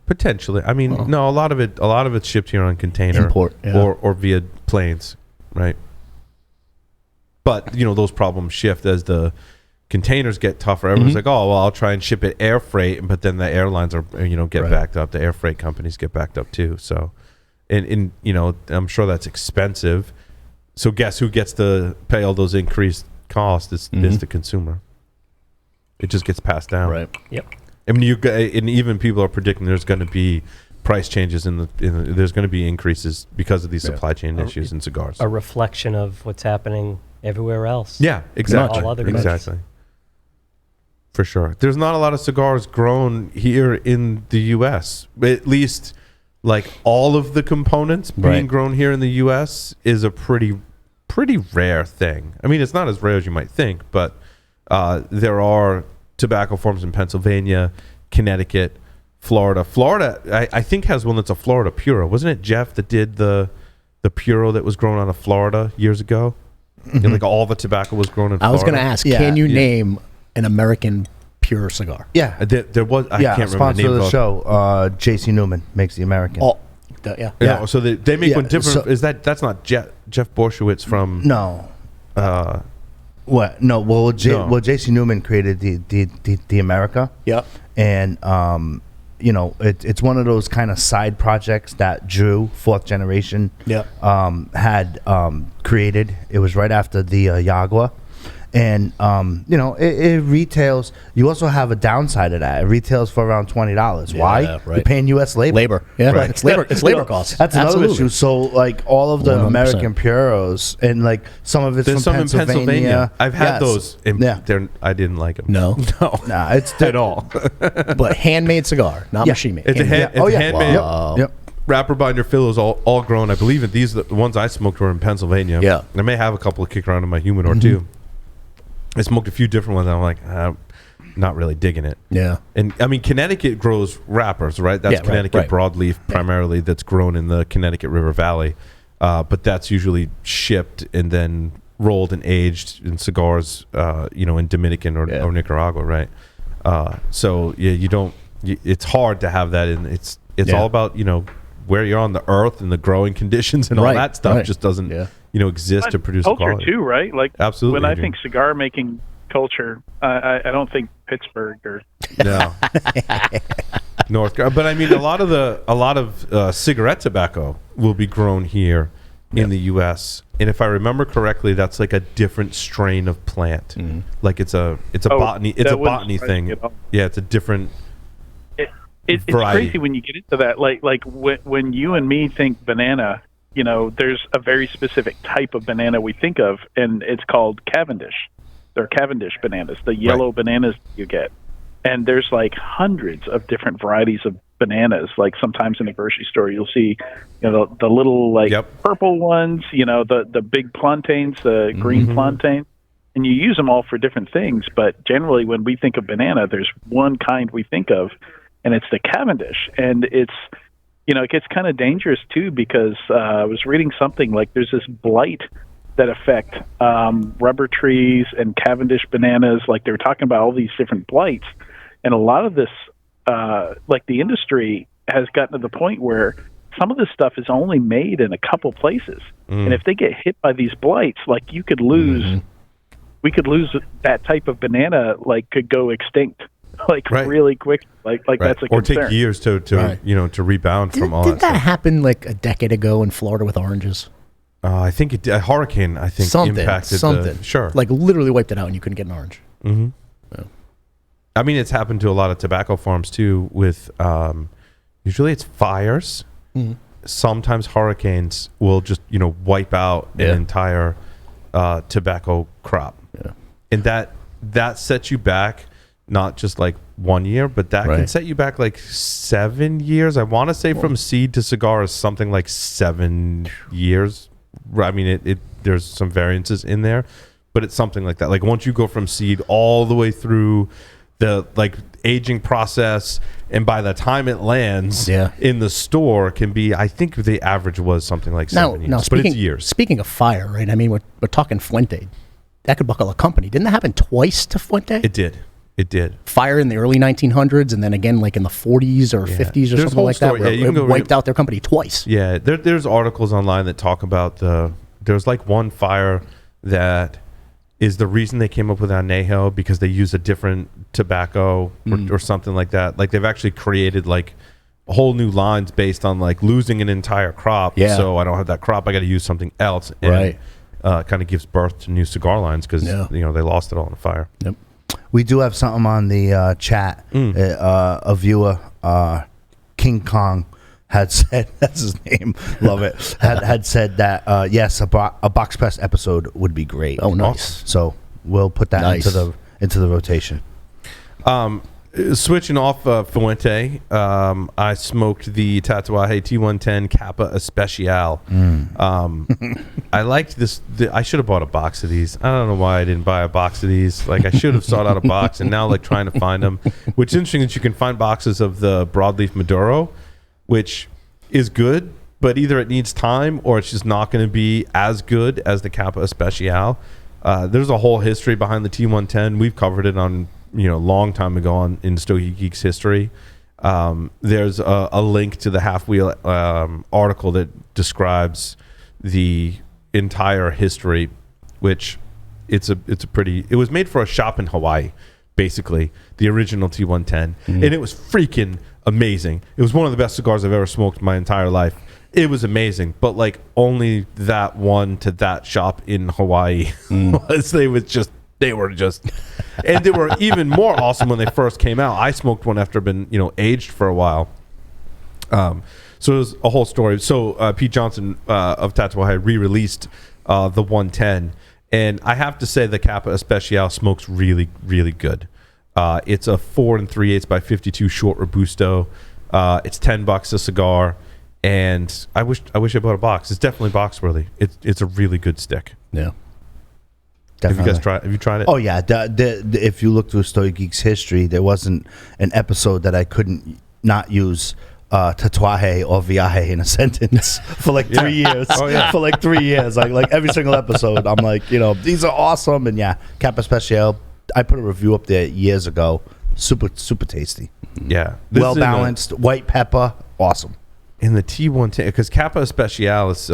Potentially. I mean, no, a lot of it's shipped here on container import, or via planes, right? But those problems shift as the containers get tougher. Everyone's like, oh, well, I'll try and ship it air freight, but then the airlines are get backed up. The air freight companies get backed up too. So, and I'm sure that's expensive. So guess who gets to pay all those increased costs? It's the consumer. It just gets passed down. Right. Yep. I mean, and even people are predicting there's going to be price changes there's going to be increases because of these supply chain issues in cigars. A reflection of what's happening everywhere else. Yeah, exactly. All other exactly. For sure. There's not a lot of cigars grown here in the U.S. At least, like, all of the components being grown here in the U.S. is a pretty rare thing. I mean, it's not as rare as you might think, but there are tobacco farms in Pennsylvania, Connecticut, Florida. Florida, I think, has one that's a Florida Puro. Wasn't it Jeff that did the Puro that was grown out of Florida years ago? And, like, all the tobacco was grown in Florida. I was going to ask, can you name an American pure cigar? Yeah. There was, I can't remember the sponsor name of the of show, J.C. Newman makes the American. Oh, yeah. So they make one different. That's not Jeff Borshowitz from... No. What? No. Well, J.C. Newman created the America. Yep. And, it's one of those kind of side projects that Drew, fourth generation, had created. It was right after the Yagua. And, it retails. You also have a downside of that. It retails for around $20. Why? You're paying U.S. labor. Yeah, right. It's labor costs. That's another issue. So, like, all of the 100%. American Puros, and, like, some of it's There's from some Pennsylvania. I've had those. I didn't like them. No. Nah, it's at all. But handmade cigar, not machine made. It's handmade. Wow. Yep. Wrapper binder fillers all grown. I believe that the ones I smoked were in Pennsylvania. Yeah. I may have a couple of kick around in my Humidor too. I smoked a few different ones. And I'm like, not really digging it. Yeah. And I mean, Connecticut grows wrappers, right? That's Connecticut broadleaf primarily. That's grown in the Connecticut River Valley, but that's usually shipped and then rolled and aged in cigars, in Dominican or Nicaragua, right? So you don't. It's hard to have that, and it's all about where you're on the earth and the growing conditions and all that stuff just doesn't exist to produce culture quality too, right? Like absolutely. When I think cigar making culture, I don't think Pittsburgh or North. But I mean, a lot of cigarette tobacco will be grown here in the U.S. And if I remember correctly, that's like a different strain of plant. Like it's a botany thing. Yeah, it's a different. It's crazy when you get into that. Like when you and me think banana, there's a very specific type of banana we think of, and it's called Cavendish. They're Cavendish bananas, the yellow bananas you get. And there's like hundreds of different varieties of bananas. Like sometimes in a grocery store, you'll see, the little purple ones, the big plantains, the green plantain. And you use them all for different things. But generally, when we think of banana, there's one kind we think of, and it's the Cavendish. And it's, it gets kind of dangerous too, because I was reading something like there's this blight that affect rubber trees and Cavendish bananas. Like they were talking about all these different blights. And a lot of this, like the industry has gotten to the point where some of this stuff is only made in a couple places. And if they get hit by these blights, like you could lose, we could lose that type of banana, like could go extinct. Really quick, like that's a concern. Or take years to to rebound from all that. Did that happen like a decade ago in Florida with oranges? I think it did. A hurricane, I think, impacted something. Like literally wiped it out, and you couldn't get an orange. I mean, it's happened to a lot of tobacco farms too. With usually it's fires. Sometimes hurricanes will just wipe out an entire tobacco crop, and that sets you back. Not just like 1 year, but that can set you back like 7 years. I want to say from seed to cigar is something like 7 years. I mean, there's some variances in there, but it's something like that. Like once you go from seed all the way through the aging process, and by the time it lands in the store can be, I think the average was something like 7 years, but it's years. Speaking of fire, right? I mean, we're talking Fuente. That could buckle a company. Didn't that happen twice to Fuente? It did. It did. Fire in the early 1900s, and then again like in the 40s or 50s or something like that, where it wiped out their company twice. Yeah, there's articles online that talk about there's like one fire that is the reason they came up with añejo, because they use a different tobacco or something like that. Like they've actually created like whole new lines based on like losing an entire crop. So I don't have that crop. I got to use something else. And, kind of gives birth to new cigar lines because they lost it all in a fire. Yep. We do have something on the chat. A viewer, King Kong, had said, that's his name, love it, had said that, yes, a box press episode would be great. Oh, nice. So we'll put that into the rotation. Switching off Fuente, I smoked the Tatuaje T110 Kappa Especial. I liked this. I should have bought a box of these. I don't know why I didn't buy a box of these. Like, I should have sought out a box, and now, like, trying to find them. What's interesting is you can find boxes of the broadleaf Maduro, which is good, but either it needs time or it's just not going to be as good as the Kappa Especial. There's a whole history behind the T110. We've covered it on, long time ago in Stogy Geeks history. There's a link to the Half Wheel article that describes the entire history, which it was made for a shop in Hawaii, basically, the original T110, and it was freaking amazing. It was one of the best cigars I've ever smoked in my entire life. It was amazing, but like only that one to that shop in Hawaii was they were just and they were even more awesome when they first came out. I smoked one after been aged for a while. So it was a whole story. So Pete Johnson of Tatuaje re-released the 110, and I have to say the Kappa Especial smokes really, really good. It's a 4 3/8 by 52 short Robusto. It's $10 a cigar, and I wish I bought a box. It's definitely box worthy. It's a really good stick. Yeah. Definitely. Have you tried it? Oh yeah. If you look through Story Geeks history, there wasn't an episode that I couldn't not use tatuaje or viaje in a sentence for like 3 years. Oh, yeah. For like 3 years, like every single episode, I'm like, these are awesome, and yeah, Kappa Especial. I put a review up there years ago. Super tasty. Yeah. Well balanced. White pepper. Awesome. In the T110, because Kappa Especial is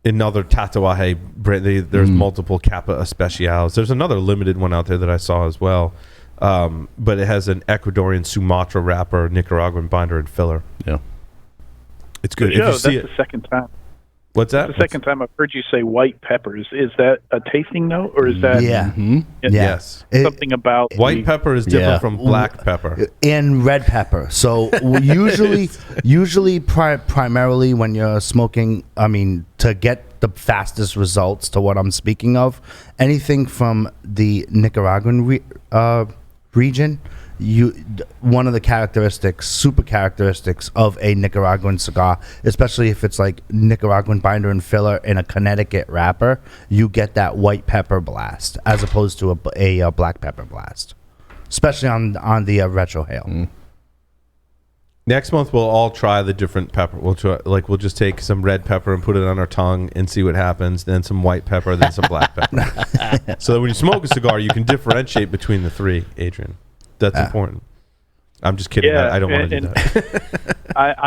another Tatuaje brand. There's multiple Kappa Especials. There's another limited one out there that I saw as well. But it has an Ecuadorian Sumatra wrapper, Nicaraguan binder, and filler. Yeah. It's good. Joe, if you see that's it. the second time. What's that? The second time I've heard you say white peppers. Is that a tasting note, or is that Yes. something about White pepper is different from black pepper and red pepper. So usually primarily when you're smoking, to get the fastest results to what I'm speaking of, anything from the Nicaraguan region, one of the super characteristics of a Nicaraguan cigar, especially if it's like Nicaraguan binder and filler in a Connecticut wrapper, you get that white pepper blast as opposed to a black pepper blast, especially on the retrohale. Next month we'll all try the different pepper. We'll just take some red pepper and put it on our tongue and see what happens. Then some white pepper, then some black pepper. So that when you smoke a cigar, you can differentiate between the three. Adrian, that's important. I'm just kidding. Yeah, I don't want to do that.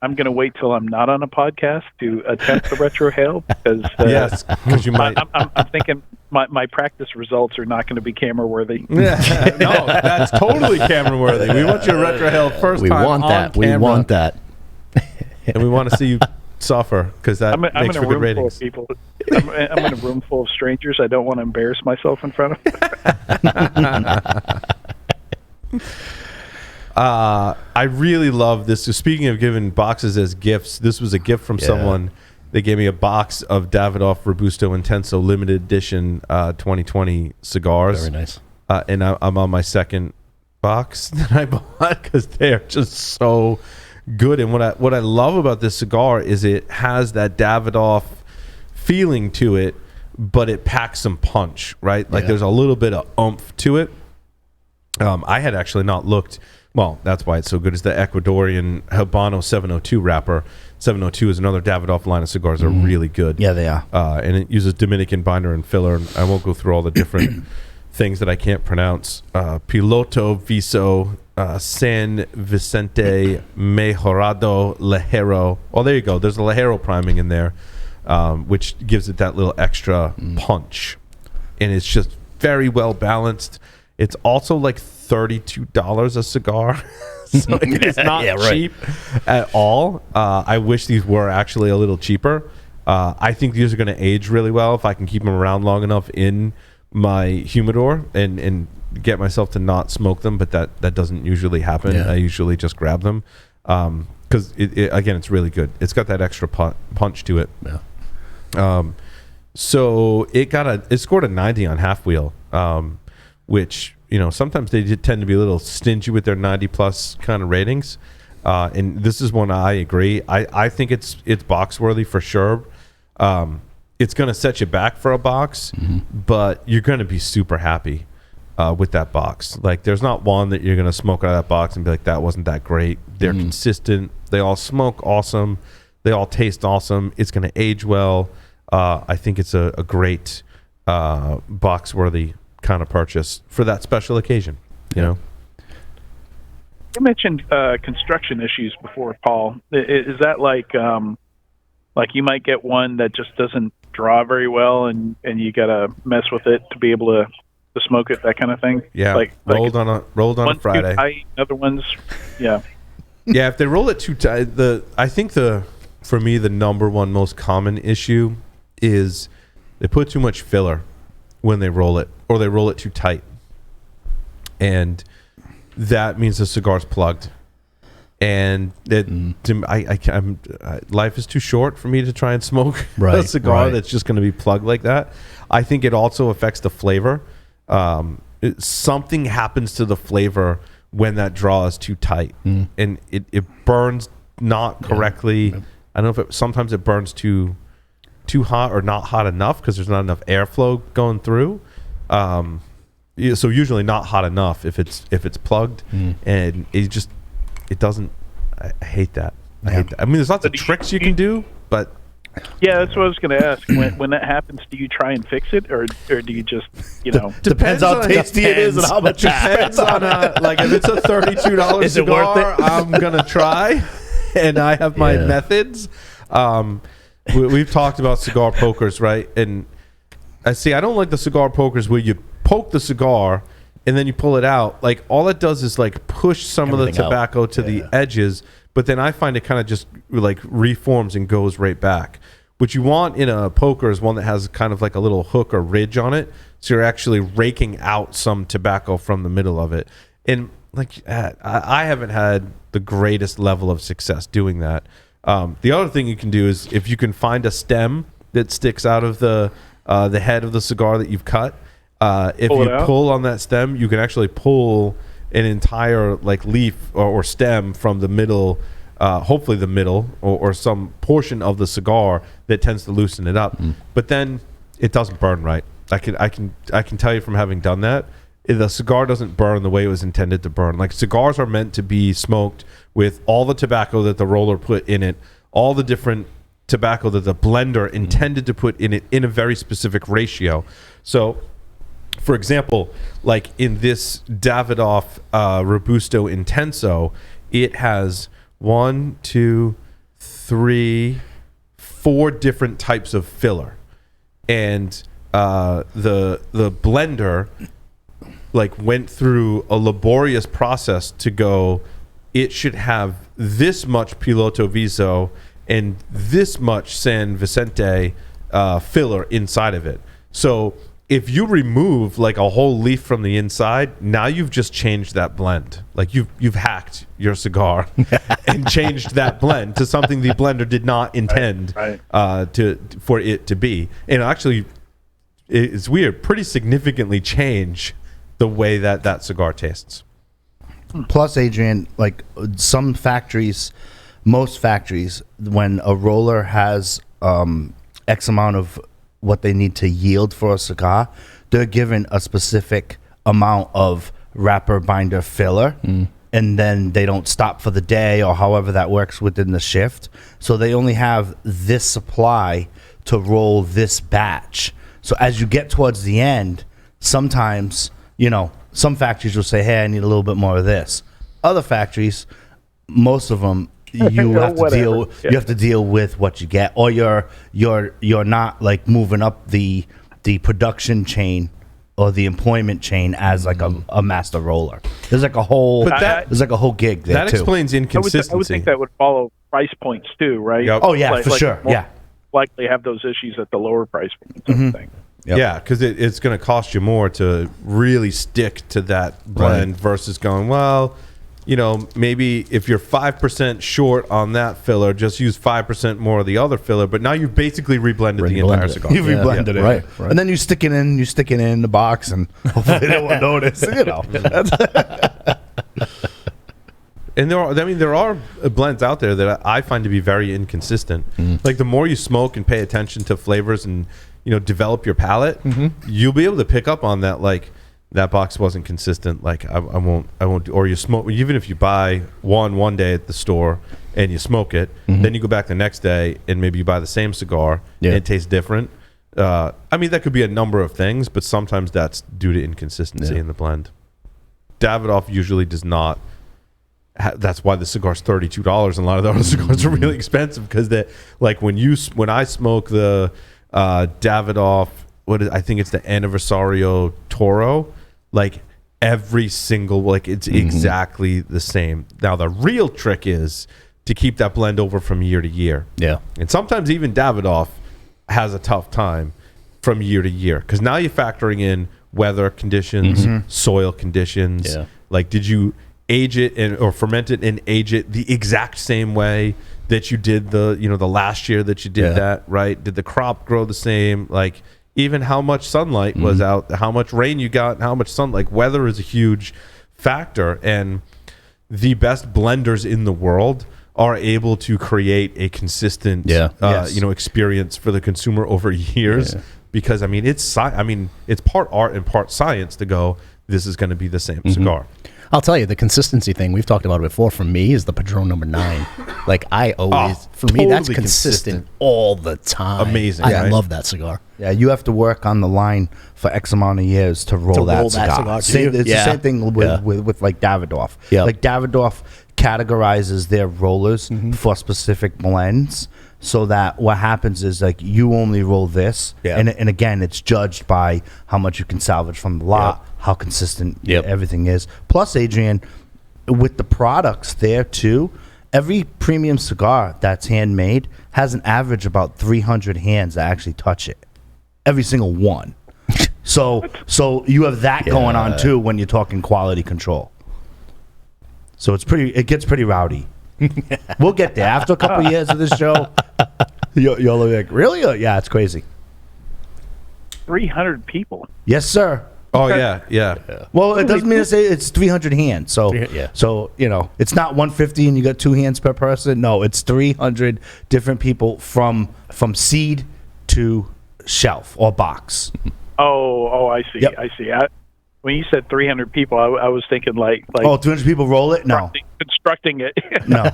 I'm going to wait till I'm not on a podcast to attempt the retrohale because yes, because you might. I'm thinking my practice results are not going to be camera worthy. Yeah, no, that's totally camera worthy. We want your retrohale first we time want on that. camera. We want that. And we want to see you suffer because that makes for good ratings. I'm in a room full of strangers. I don't want to embarrass myself in front of. I really love this. So speaking of giving boxes as gifts, this was a gift from someone. They gave me a box of Davidoff Robusto Intenso limited edition 2020 cigars. Very nice. And I'm on my second box that I bought because they are just so good. And what I love about this cigar is it has that Davidoff feeling to it, but it packs some punch, right? Like there's a little bit of oomph to it. I had actually not looked. Well, that's why it's so good. It's the Ecuadorian Habano 702 wrapper. 702 is another Davidoff line of cigars. They're really good. Yeah, they are. And it uses Dominican binder and filler. I won't go through all the different things that I can't pronounce. Piloto, Viso, San Vicente, Mejorado, Lajero. Oh, there you go. There's a Lajero priming in there, which gives it that little extra punch. And it's just very well balanced. It's also like $32 a cigar. So it's not cheap at all. I wish these were actually a little cheaper. I think these are going to age really well if I can keep them around long enough in my humidor and get myself to not smoke them, but that doesn't usually happen. I usually just grab them. because again, it's really good. It's got that extra punch to it. Yeah. So it scored a 90 on Half Wheel, which, you know, sometimes they tend to be a little stingy with their 90 plus kind of ratings. And this is one I agree. I think it's box worthy for sure. It's going to set you back for a box, but you're going to be super happy with that box. Like, there's not one that you're going to smoke out of that box and be like, that wasn't that great. They're consistent. They all smoke awesome. They all taste awesome. It's going to age well. I think it's a great box worthy kind of purchase for that special occasion, you know? You mentioned construction issues before, Paul. Is that like you might get one that just doesn't draw very well, and you got to mess with it to be able to smoke it, that kind of thing? Yeah, like rolled on a Friday. Too tight, other ones, yeah. Yeah, if they roll it too tight, I think for me the number one most common issue is they put too much filler when they roll it, or they roll it too tight, and that means the cigar's plugged. And life is too short for me to try and smoke a cigar that's just going to be plugged like that. I think it also affects the flavor. Something happens to the flavor when that draw is too tight, and it burns not correctly. I don't know if sometimes it burns too hot or not hot enough because there's not enough airflow going through. So usually not hot enough if it's plugged, and it doesn't. I hate that. I hate that. I mean, there's lots of tricks you can do, but yeah, that's what I was going to ask. When that happens, do you try and fix it, or do you just, you know? Depends how tasty it is and how much you spend on it. Like, if it's a $32 cigar, I'm gonna try, and I have my methods. We've talked about cigar pokers, right? And I don't like the cigar pokers where you poke the cigar and then you pull it out. Like, all it does is like push some of the tobacco to the edges, but then I find it kind of just like reforms and goes right back. What you want in a poker is one that has kind of like a little hook or ridge on it, so you're actually raking out some tobacco from the middle of it. And like, I haven't had the greatest level of success doing that. The other thing you can do is, if you can find a stem that sticks out of the head of the cigar that you've cut, if you pull on that stem, you can actually pull an entire like leaf or stem from the middle, hopefully the middle or some portion of the cigar that tends to loosen it up. But then it doesn't burn right. I can tell you from having done that, the cigar doesn't burn the way it was intended to burn. Like, cigars are meant to be smoked with all the tobacco that the roller put in it, all the different tobacco that the blender intended to put in it in a very specific ratio. So, for example, like in this Davidoff Robusto Intenso, it has 1, 2, 3, 4 different types of filler, and the blender like went through a laborious process to go, it should have this much Piloto Viso and this much San Vicente filler inside of it. So if you remove like a whole leaf from the inside, now you've just changed that blend. Like, you've hacked your cigar and changed that blend to something the blender did not intend for it to be. And actually, it's weird, pretty significantly change the way that cigar tastes. Plus, Adrian, like some factories, most factories, when a roller has X amount of what they need to yield for a cigar, they're given a specific amount of wrapper binder filler, and then they don't stop for the day or however that works within the shift. So they only have this supply to roll this batch. So as you get towards the end, sometimes, you know, some factories will say, hey, I need a little bit more of this. Other factories, most of them, you have to deal with what you get, or you're not like moving up the production chain or the employment chain as like a master roller. There's like a whole gig there that too. Explains inconsistency. I would think that would follow price points too, right? Yep. Oh yeah, for sure. Yeah, likely have those issues at the lower price points. Thing. Yep. Yeah, because it's going to cost you more to really stick to that blend versus going, well, you know, maybe if you're 5% short on that filler, just use 5% more of the other filler. But now you've basically reblended the entire cigar. You've reblended it, right? And then you stick it in the box, and hopefully they won't notice. You know. And there are blends out there that I find to be very inconsistent. Like the more you smoke and pay attention to flavors and, you know, develop your palate, you'll be able to pick up on that. Like that box wasn't consistent. Like I won't. Or you smoke, even if you buy one day at the store and you smoke it, then you go back the next day and maybe you buy the same cigar and it tastes different. I mean, that could be a number of things, but sometimes that's due to inconsistency in the blend. Davidoff usually does not. That's why the cigar's $32, and a lot of the other cigars are really expensive because like when I smoke the Davidoff, I think it's the Aniversario Toro, like every single, like it's exactly the same. Now the real trick is to keep that blend over from year to year. Yeah, and sometimes even Davidoff has a tough time from year to year because now you're factoring in weather conditions, soil conditions. Yeah. Like, did you age it or ferment it and age it the exact same way that you did the last year that you did that, right? Did the crop grow the same? Like, even how much sunlight was out, how much rain you got, and how much sun. Like, weather is a huge factor, and the best blenders in the world are able to create a consistent experience for the consumer over years. Because I mean, it's part art and part science to go, this is going to be the same cigar. I'll tell you, the consistency thing, we've talked about it before, for me is the Padron number 9. Like, I always, me, that's consistent all the time. Amazing. I love that cigar. Yeah, you have to work on the line for X amount of years to roll that cigar. It's the same thing with like Davidoff. Yep. Like Davidoff categorizes their rollers for specific blends, so that what happens is like you only roll this, and again, it's judged by how much you can salvage from the lot, how consistent everything is. Plus, Adrian, with the products there too, every premium cigar that's handmade has an average about 300 hands that actually touch it. Every single one. So you have that going on too when you're talking quality control. So it gets pretty rowdy. We'll get there after a couple of years of this show. You'll be like, really? Yeah, it's crazy. 300 people. Yes, sir. Oh yeah. Well, it doesn't mean to say it's 300 hands. So you know, it's not 150 and you got 2 hands per person. No, it's 300 different people from seed to shelf or box. Oh, I see. Yep. I see. When you said 300 people, I was thinking like 200 people roll it? No. Constructing it. No.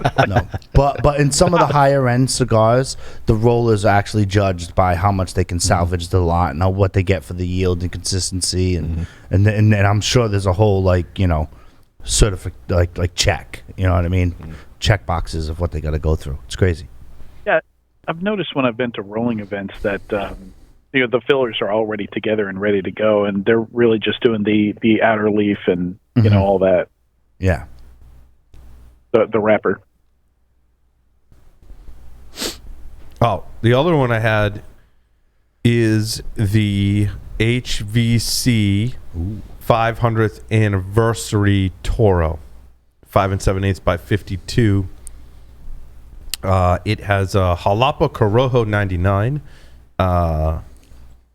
But in some of the higher end cigars, the rollers are actually judged by how much they can salvage the lot and what they get for the yield and consistency, and I'm sure there's a whole like check. You know what I mean? Check boxes of what they got to go through. It's crazy. Yeah, I've noticed when I've been to rolling events that. The fillers are already together and ready to go, and they're really just doing the outer leaf and all that. Yeah. The wrapper. Oh, the other one I had is the HVC 500th anniversary Toro, 5 7/8 by 52. It has a Jalapa Corojo 99.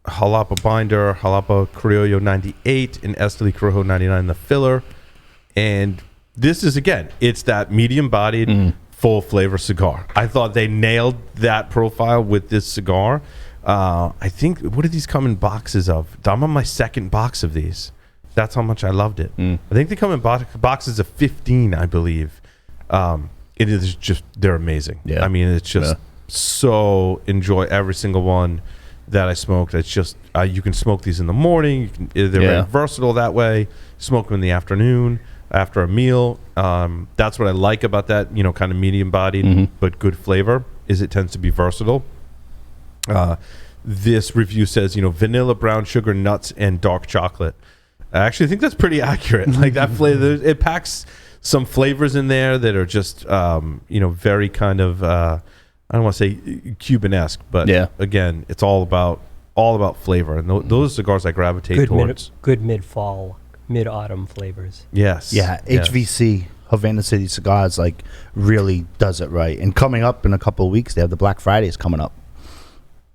Jalapa binder, Jalapa Criollo 98, and Esteli Corojo 99 the filler. And this is, again, it's that medium-bodied, full-flavor cigar. I thought they nailed that profile with this cigar. I think, what do these come in boxes of? I'm on my second box of these. That's how much I loved it. I think they come in boxes of 15, I believe. It is just, they're amazing. Yeah. I mean, it's just so enjoy every single one that I smoked. It's just you can smoke these in the morning. They're very versatile that way. Smoke them in the afternoon after a meal. That's what I like about that. Kind of medium bodied but good flavor. Is it tends to be versatile. This review says vanilla, brown sugar, nuts, and dark chocolate. I actually think that's pretty accurate. Like that flavor, it packs some flavors in there that are just very kind of. I don't want to say Cuban-esque, but again, it's all about flavor, and those cigars I gravitate towards. Good mid-fall, mid-autumn flavors. Yes. Yeah. HVC Havana City Cigars like really does it right. And coming up in a couple of weeks, they have the Black Fridays coming up.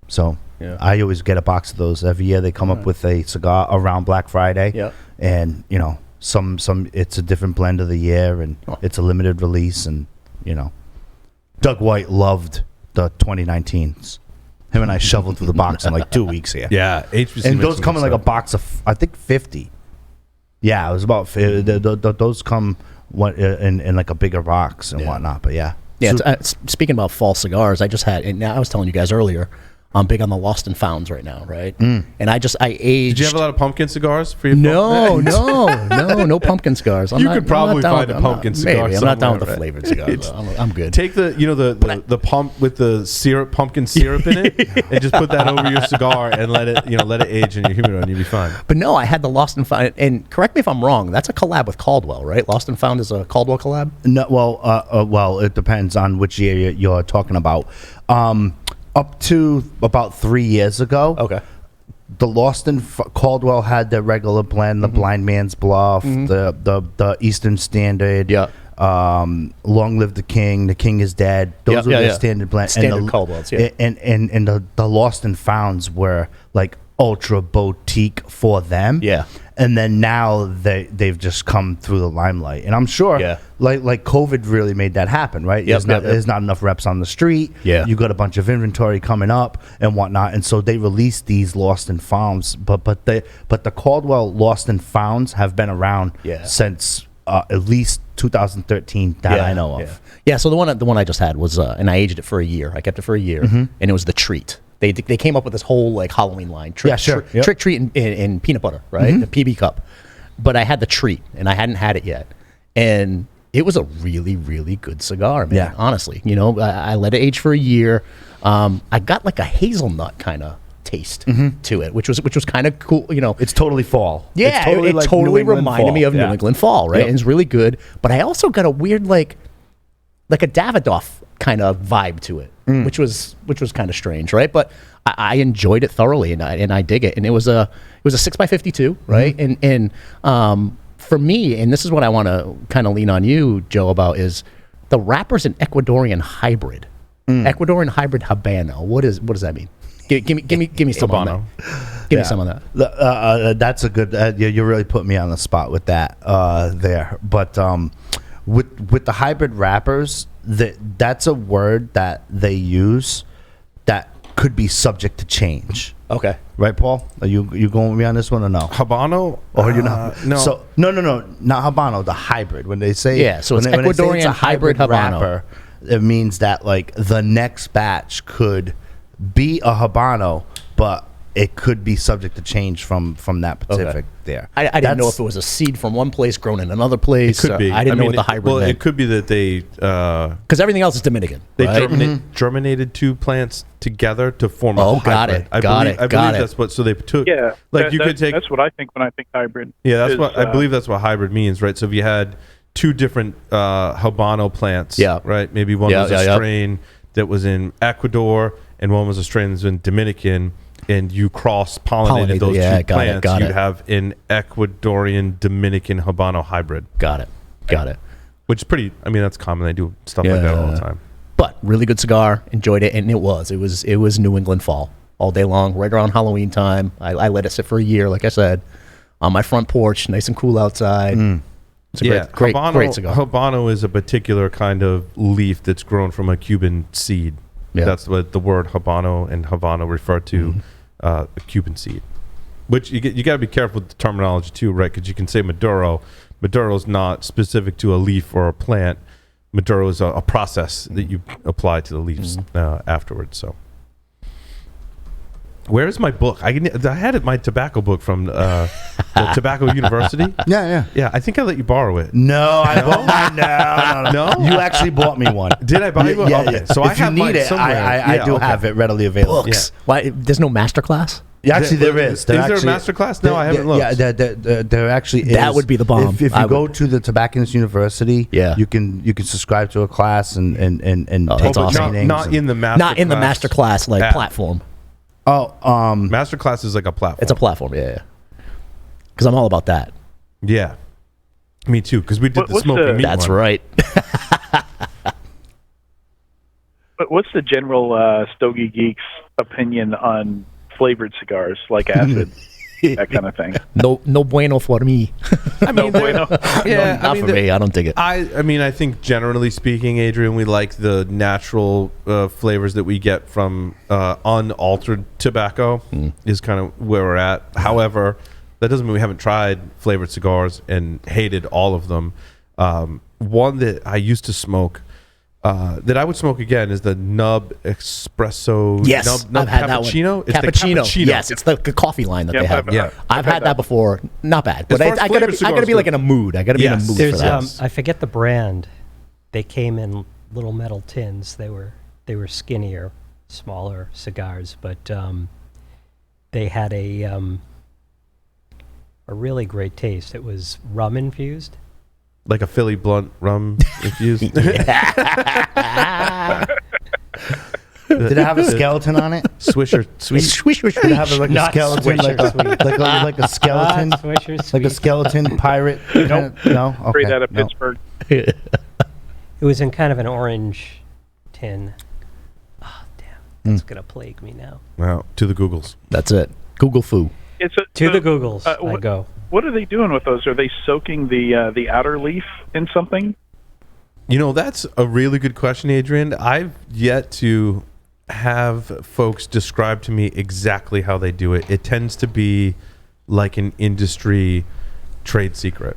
So I always get a box of those every year. They come up with a cigar around Black Friday. Yeah. And you know, some it's a different blend of the year, and it's a limited release. And you know, Doug White loved the 2019s. Him and I shoveled through the box in like 2 weeks here. Yeah, HBC and those come in like a box of I think 50. Yeah, it was about those come in like a bigger box and whatnot. But yeah. Speaking about fall cigars, I just had, and I was telling you guys earlier, I'm big on the Lost and Founds right now, right? And I aged. Did you have a lot of pumpkin cigars for your? No pumpkin cigars. You could probably find a pumpkin cigar. Maybe. I'm not down with the flavored cigars. I'm good. Take the pump with the syrup, pumpkin syrup in it, and just put that over your cigar and let it age in your humidor, and you'll be fine. But no, I had the Lost and Found, and correct me if I'm wrong. That's a collab with Caldwell, right? Lost and Found is a Caldwell collab. No, well, it depends on which year you're talking about. Up to about 3 years ago, the Lost and Caldwell had their regular blend, the Blind Man's Bluff, the Eastern Standard, Long Live the King is Dead. Those were their standard blends. Standard Caldwells, and the Lost and Founds were like ultra boutique for them. Yeah. And then now they've just come through the limelight, and I'm sure, like COVID really made that happen, right? There's not enough reps on the street. Yeah, you got a bunch of inventory coming up and whatnot, and so they released these Lost and Founds. But the Caldwell Lost and Founds have been around since at least 2013 that I know of. Yeah. So the one I just had was, and I aged it for a year. I kept it for a year, and it was the Treat. They came up with this whole like Halloween line. Trick, Trick, Treat, and peanut butter, right? The PB cup. But I had the Treat, and I hadn't had it yet. And it was a really, really good cigar, man. Yeah. Honestly. You know, I let it age for a year. I got like a hazelnut kind of taste to it, which was kind of cool. You know, it's totally fall. Yeah, it totally reminded me of New England fall, right? And it's really good. But I also got a weird like a Davidoff kind of vibe to it, which was kind of strange, right? But I enjoyed it thoroughly, and I dig it. And it was a 6x52, right? And for me, and this is what I want to kind of lean on you, Joe, about is the wrapper's an Ecuadorian hybrid, Ecuadorian hybrid Habano. What does that mean? Give me some on that. Give me some on that. That's a good. You really put me on the spot with that there, but. With the hybrid wrappers, that's a word that they use that could be subject to change. Okay. Right, Paul? Are you going with me on this one or no? Habano? Or you know? No. So, no, not Habano, the hybrid. When they say so it's Ecuadorian it's a hybrid Habano. Wrapper, it means that like the next batch could be a Habano, but it could be subject to change from that Pacific there. I didn't know if it was a seed from one place grown in another place. It could be. I didn't know what the hybrid meant. It could be that they... Because everything else is Dominican, They right? germinated two plants together to form a hybrid. I believe that's what... So they took... Yeah, like you could take... That's what I think when I think hybrid. Yeah, that's what I believe that's what hybrid means, right? So if you had two different Habano plants, right? Maybe one was a strain that was in Ecuador and one was a strain that's in Dominican... and you cross-pollinated those two plants, you'd have an Ecuadorian Dominican Habano hybrid. Got it. Which is pretty, I mean, that's common. They do stuff like that all the time. But really good cigar. Enjoyed it. And it was New England fall all day long, right around Halloween time. I let it sit for a year, like I said, on my front porch, nice and cool outside. It's a great cigar. Habano is a particular kind of leaf that's grown from a Cuban seed. Yeah. That's what the word Habano and Havana refer to, a Cuban seed. Which you got to be careful with the terminology too, right? Because you can say Maduro. Maduro is not specific to a leaf or a plant. Maduro is a process that you apply to the leaves afterwards. So, where is my book? I had my tobacco book from the Tobacco University. Yeah. I think I let you borrow it. No, I bought mine. No. You actually bought me one. Did I buy you one? Yeah. Okay. So if I have you need it, I do have it readily available. Books. Yeah. Why? There's no master class? Yeah, actually, there is. Is there a master class? No, I haven't looked. Yeah, there actually is. That would be the bomb. If you go to the Tobacconist University, you can subscribe to a class and take awesome. trainings. Not in the master class like platform. Master class is like a platform. It's a platform, yeah. Because I'm all about that. Yeah. Me too, because we did the smoking meat That's one. right. But what's the general Stogie Geeks opinion on flavored cigars, like acid, that kind of thing? No bueno for me. I mean, No bueno. yeah, Not for me. I don't dig it. I mean, I think generally speaking, Adrian, we like the natural flavors that we get from unaltered tobacco is kind of where we're at. However, that doesn't mean we haven't tried flavored cigars and hated all of them. One that I used to smoke, that I would smoke again, is the Nub Espresso. Yes, Nub I've had that one. Cappuccino. It's the Cappuccino. Yes, it's the coffee line that they have. I've had that before. Not bad, but As far as I flavored gotta be cigars like in a mood. I gotta be in a Yes. mood There's for that. I forget the brand. They came in little metal tins. They were skinnier, smaller cigars, but they had a really great taste. It was rum infused. Like a Philly Blunt rum infused. Did it have a skeleton on it? Swisher sweet. Did it have like a Not skeleton, like Swisher sweet. like a skeleton, Swisher like a sweet. skeleton pirate? Nope. No. Okay. Straight out of no. Pittsburgh. It was in kind of an orange tin. Oh, damn. That's going to plague me now. Wow, to the Googles. That's it. Google foo. To the Googles, I go. What are they doing with those? Are they soaking the outer leaf in something? You know, that's a really good question, Adrian. I've yet to have folks describe to me exactly how they do it. It tends to be like an industry trade secret.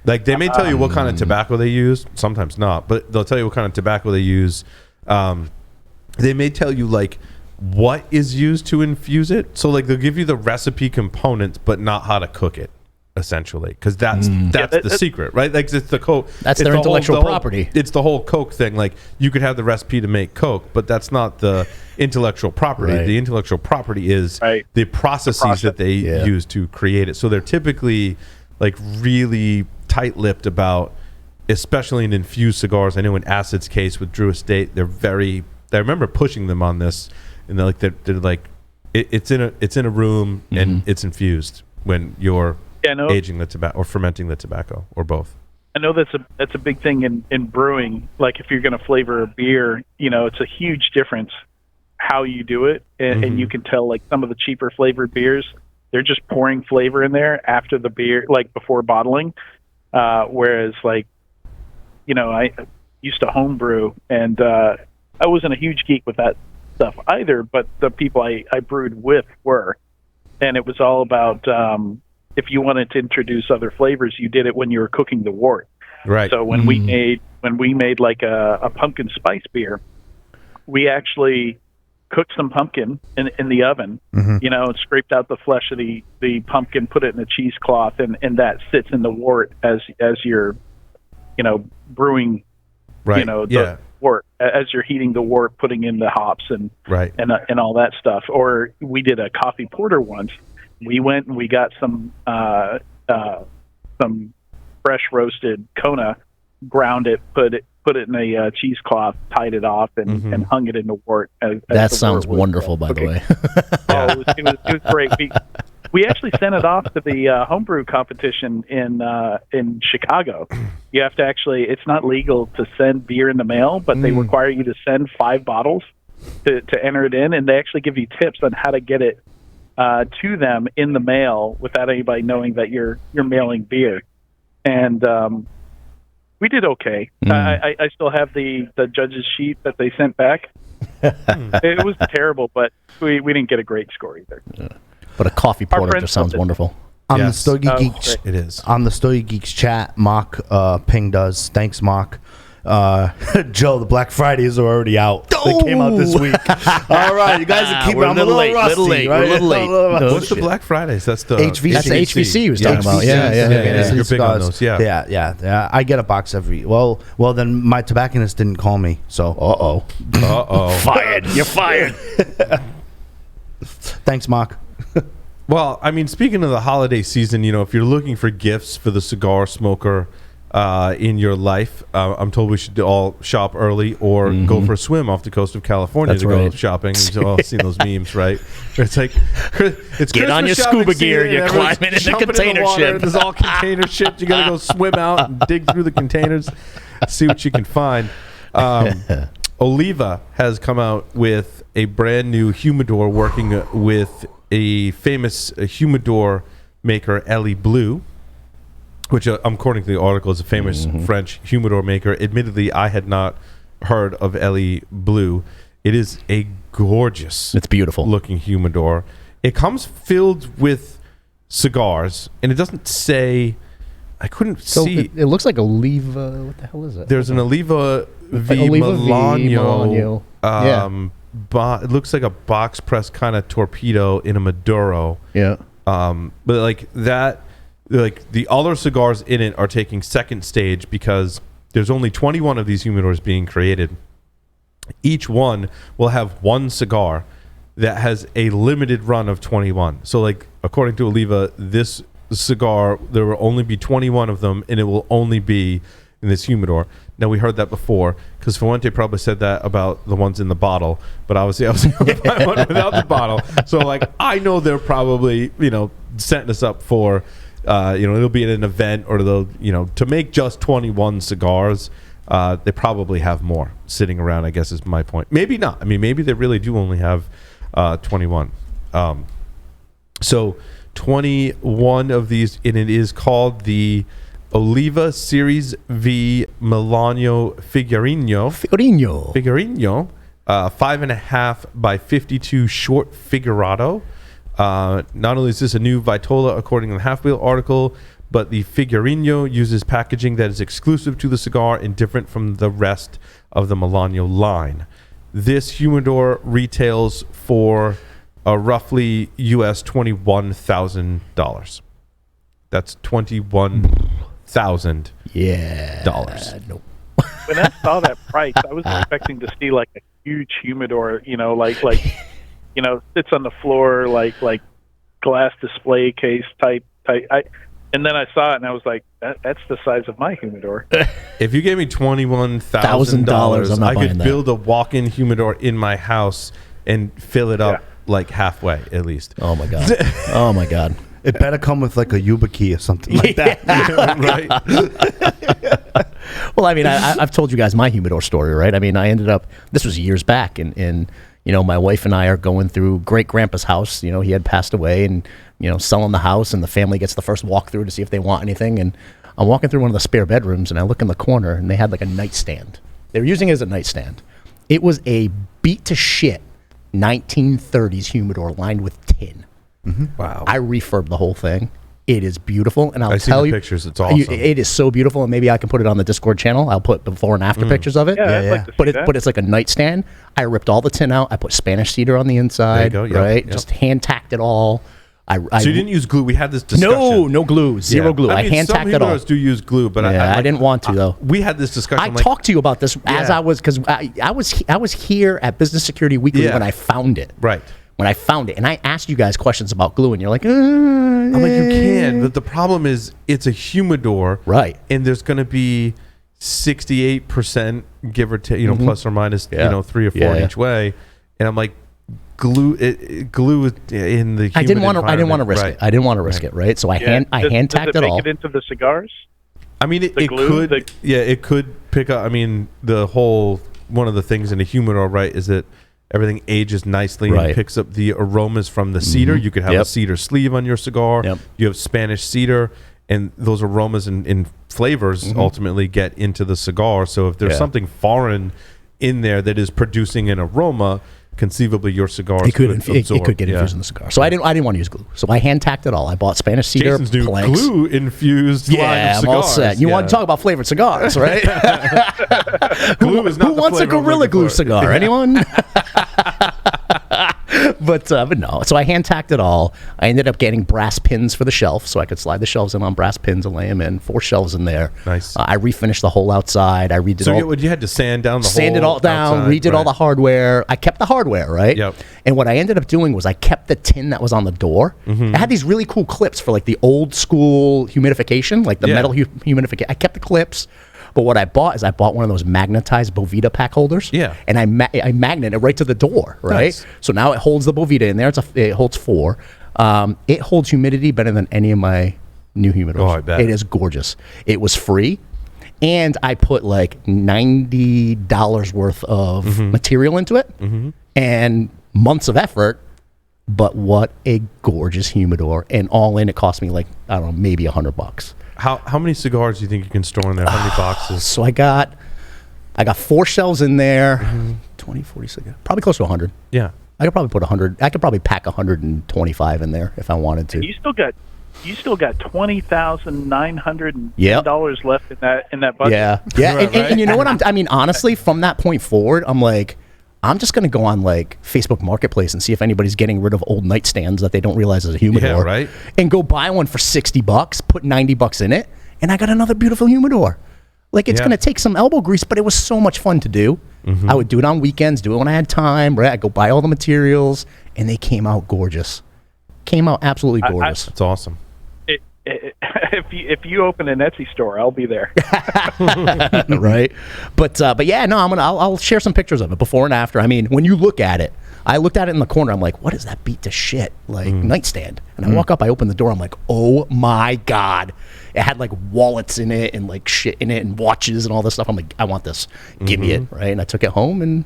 Like, they may tell you what kind of tobacco they use, sometimes not, but they'll tell you what kind of tobacco they use. They may tell you, like, what is used to infuse it. So, like, they'll give you the recipe components, but not how to cook it, essentially, because that's the secret, right? Like, it's the Coke. That's it's their the intellectual property. It's the whole Coke thing. Like, you could have the recipe to make Coke, but that's not the intellectual property. Right. The intellectual property is Right. the processes that they use to create it. So they're typically, like, really tight-lipped about, especially in infused cigars. I know in Acid's case with Drew Estate, they're very. I remember pushing them on this, and they're like, it's in a room and it's infused when you're aging the tobacco or fermenting the tobacco, or both. I know that's a big thing in brewing. Like, if you're going to flavor a beer, it's a huge difference how you do it, and you can tell, like, some of the cheaper flavored beers, they're just pouring flavor in there after the beer, like before bottling. Whereas, like, I used to homebrew, and I wasn't a huge geek with that stuff either, but the people I brewed with were. And it was all about, if you wanted to introduce other flavors, you did it when you were cooking the wort. Right. So when we made like a pumpkin spice beer, we actually cooked some pumpkin in the oven, and scraped out the flesh of the pumpkin, put it in a cheesecloth, and that sits in the wort as you're, brewing, Right. the wort, as you're heating the wort, putting in the hops and all that stuff. Or we did a coffee porter once. We went and we got some fresh roasted Kona, ground it, put it in a cheesecloth, tied it off, and hung it in the wort. That sounds wonderful, by the way. It was great. We actually sent it off to the homebrew competition in Chicago. You have to actually, it's not legal to send beer in the mail, but they require you to send 5 bottles to enter it in, and they actually give you tips on how to get it to them in the mail without anybody knowing that you're mailing beer. And we did okay. I still have the judge's sheet that they sent back. It was terrible, but we didn't get a great score either. But a coffee porter just sounds wonderful. On the Stogie Geeks, it is. On the Stogie Geeks chat, Mark pinged us. Thanks, Mark. Joe, the Black Fridays are already out. They came out this week. All right, you guys are keeping. We're I'm a little late. Little late. We're a little late. What's the Black Fridays? That's the HVC. That's the HVC he was talking about. Yeah. You're big on those. Yeah. I get a box every. Well, then my tobacconist didn't call me, so. Fired. You're fired. Thanks, Mark. Well, I mean, speaking of the holiday season, if you're looking for gifts for the cigar smoker, in your life. I'm told we should all shop early or go for a swim off the coast of California go shopping. You've all seen those memes, right? It's like it's get Christmas on your scuba gear and you're climbing in the container ship. There's all container ship. You got to go swim out and dig through the containers, see what you can find. Oliva has come out with a brand new humidor, working with a famous humidor maker, Ellie Blue, which, according to the article, is a famous French humidor maker. Admittedly, I had not heard of Ellie Blue. It is a gorgeous, it's beautiful looking humidor. It comes filled with cigars, and it doesn't say. I couldn't see. It looks like Oliva. What the hell is it? There's an Oliva V Oliva Milano. Yeah. It looks like a box press kind of torpedo in a Maduro. Yeah. But like that. Like the other cigars in it are taking second stage because there's only 21 of these humidors being created. Each one will have one cigar that has a limited run of 21. So like according to Oliva, this cigar, there will only be 21 of them and it will only be in this humidor. Now we heard that before because Fuente probably said that about the ones in the bottle, but obviously I was able to buy one without the bottle. So like I know they're probably, setting us up for it'll be at an event or they'll, to make just 21 cigars. They probably have more sitting around, I guess is my point. Maybe not. I mean, maybe they really do only have 21. So 21 of these, and it is called the Oliva Series V Milano Figurino. 5.5 by 52 short figurado. Not only is this a new Vitola according to the Half Wheel article, but the Figurino uses packaging that is exclusive to the cigar and different from the rest of the Milano line. This humidor retails for roughly US $21,000. That's $21,000. Yeah. Nope. When I saw that price, I was expecting to see like a huge humidor, sits on the floor like glass display case type. And then I saw it and I was like, that's the size of my humidor. If you gave me $21,000, I could build a walk-in humidor in my house and fill it up like halfway at least. Oh my god! Oh my god! It better come with like a Yuba key or something like that, right? Well, I mean, I've told you guys my humidor story, right? I mean, I ended up. This was years back, and my wife and I are going through great grandpa's house. He had passed away, and selling the house, and the family gets the first walkthrough to see if they want anything. And I'm walking through one of the spare bedrooms, and I look in the corner, and they had like a nightstand. They were using it as a nightstand. It was a beat to shit 1930s humidor lined with tin. Wow! I refurbed the whole thing. It is beautiful, and I'll I've tell seen you, the pictures. It's awesome. It is so beautiful, and maybe I can put it on the Discord channel. I'll put before and after pictures of it. Yeah, I'd like to see that. But it's like a nightstand. I ripped all the tin out. I put Spanish cedar on the inside. There you go. Right, Yep. Just hand tacked it all. So you didn't use glue? We had this discussion. No glue, zero glue. I hand tacked it all. Some humidors do use glue, but I didn't want to though. We had this discussion. I talked to you about this as I was because I was here at Business Security Weekly when I found it. Right. When I found it, and I asked you guys questions about glue, and you're like, I'm like, you can, but the problem is it's a humidor, right? And there's going to be 68%, give or take, plus or minus, 3 or 4 each way, and I'm like, glue in the. I didn't want to risk it. I didn't want to risk it, right? So I hand tacked it all. Does it make it into the cigars? I mean, it could. It could pick up. I mean, one of the things in a humidor, right, is that everything ages nicely and picks up the aromas from the cedar. You could have a cedar sleeve on your cigar. You have Spanish cedar, and those aromas and flavors ultimately get into the cigar. So if there's something foreign in there that is producing an aroma, conceivably your cigar could get infused in the cigar. So I didn't want to use glue. So I hand tacked it all. I bought Spanish cedar planks. Glue infused line of cigars. I'm all set. You want to talk about flavored cigars, right? Glue is not Who wants a Gorilla Glue cigar? Anyone? but no. So I hand tacked it all. I ended up getting brass pins for the shelf, so I could slide the shelves in on brass pins and lay them in. 4 shelves in there. Nice. I refinished the whole outside. I redid So all. you had to sand down the whole Sand it all down. outside, Redid all the hardware. I kept the hardware, right? Yep. And what I ended up doing was I kept the tin that was on the door. I had these really cool clips for like the old school humidification, like the metal humidification. I kept the clips. But what I bought one of those magnetized Bovita pack holders. Yeah. And I magnet it right to the door, right? Nice. So now it holds the Bovita in there. It holds 4. It holds humidity better than any of my new humidors. Oh, I bet. It is gorgeous. It was free. And I put like $90 worth of material into it. And months of effort. But what a gorgeous humidor. And all in, it cost me like, I don't know, maybe $100. How many cigars do you think you can store in there? How many boxes? So I got 4 shelves in there. 20, 40 cigars. Probably close to 100. Yeah. I could probably put 100. I could probably pack 125 in there if I wanted to. And you still got $20,910 left in that budget. Yeah. Yeah. And you know what I mean, honestly, from that point forward, I'm like, I'm just going to go on like Facebook Marketplace and see if anybody's getting rid of old nightstands that they don't realize is a humidor. Yeah, right. And go buy one for $60, put $90 in it, and I got another beautiful humidor. Like, it's going to take some elbow grease, but it was so much fun to do. I would do it on weekends, do it when I had time, right? I'd go buy all the materials, and they came out gorgeous. Came out absolutely gorgeous. That's awesome. If you open an Etsy store, I'll be there. Right, but yeah, no, I'll share some pictures of it before and after. I mean, when you look at it, I looked at it in the corner. I'm like, what is that beat to shit like nightstand? And I walk up, I open the door. I'm like, oh my god! It had like wallets in it and like shit in it and watches and all this stuff. I'm like, I want this. Give me it, right? And I took it home and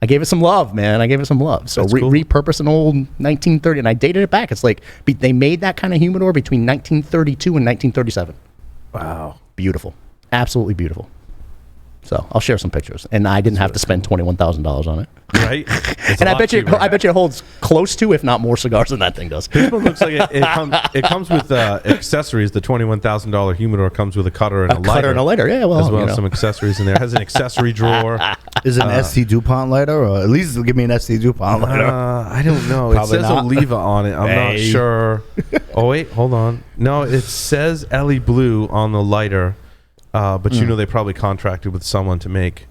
I gave it some love, man. I gave it some love. So cool. Repurposed an old 1930, and I dated it back. It's like they made that kind of humidor between 1932 and 1937. Wow. Beautiful. Absolutely beautiful. So I'll share some pictures. And I didn't have to spend $21,000 on it. Right. And I bet you it holds close to, if not more, cigars than that thing does. This one looks like it comes with accessories. The $21,000 humidor comes with a cutter and a lighter. Cutter and a lighter, yeah. Well, as well as some accessories in there. It has an accessory drawer. Is it an ST DuPont lighter, or at least give me an ST DuPont lighter? I don't know. It says Oliva on it. I'm not sure. Oh wait, hold on. No, it says Ellie Blue on the lighter. But you know they probably contracted with someone to make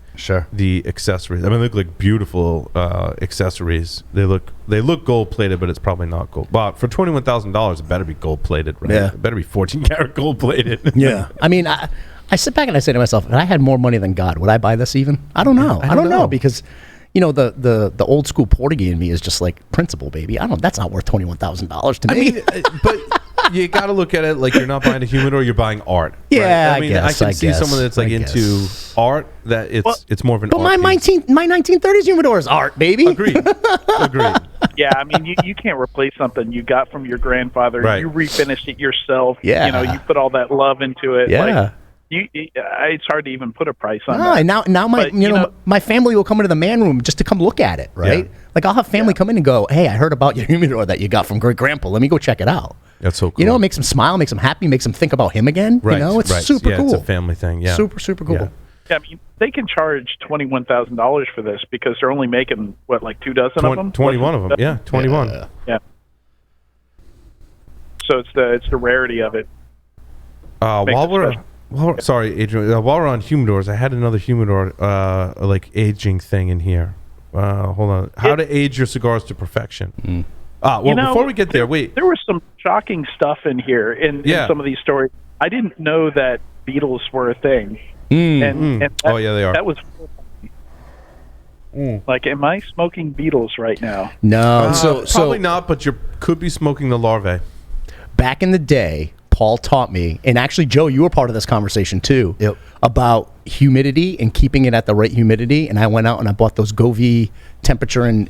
the accessories. I mean, they look like beautiful accessories. They look gold plated, but it's probably not gold. But for $21,000, it better be gold plated, right? Yeah, it better be 14 karat gold plated. Yeah, I mean, I sit back and I say to myself, if I had more money than God, would I buy this even? I don't know. I don't know because, you know, the old school Portuguese in me is just like principle, baby. That's not worth $21,000 to me. I mean, but you got to look at it like you're not buying a humidor, you're buying art. Yeah, right? I mean, I can see someone that's like into art that it's more of an art. But my 1930s humidor is art, baby. Agreed. Yeah, I mean, you can't replace something you got from your grandfather. Right. You refinished it yourself. Yeah. You know, you put all that love into it. Yeah. Like, it's hard to even put a price on that. Now my family will come into the man room just to come look at it, right? Yeah. Like, I'll have family come in and go, hey, I heard about your humidor that you got from great grandpa. Let me go check it out. That's so cool. You know, it makes them smile, makes them happy, makes them think about him again. Right. You know, it's super cool. It's a family thing. Yeah. Super cool. Yeah. Yeah, I mean, they can charge $21,000 for this because they're only making, like 2 dozen of them? 21 of them, yeah, 21. Yeah. So it's the rarity of it. Sorry, Adrian. While we're on humidors, I had another humidor like aging thing in here. Hold on. How to age your cigars to perfection. Before we get there, wait. There was some shocking stuff in here in some of these stories. I didn't know that beetles were a thing. And that, they are. That was like, am I smoking beetles right now? No, probably not. But you could be smoking the larvae. Back in the day, Paul taught me, and actually, Joe, you were part of this conversation too, about humidity and keeping it at the right humidity. And I went out and I bought those Govee temperature and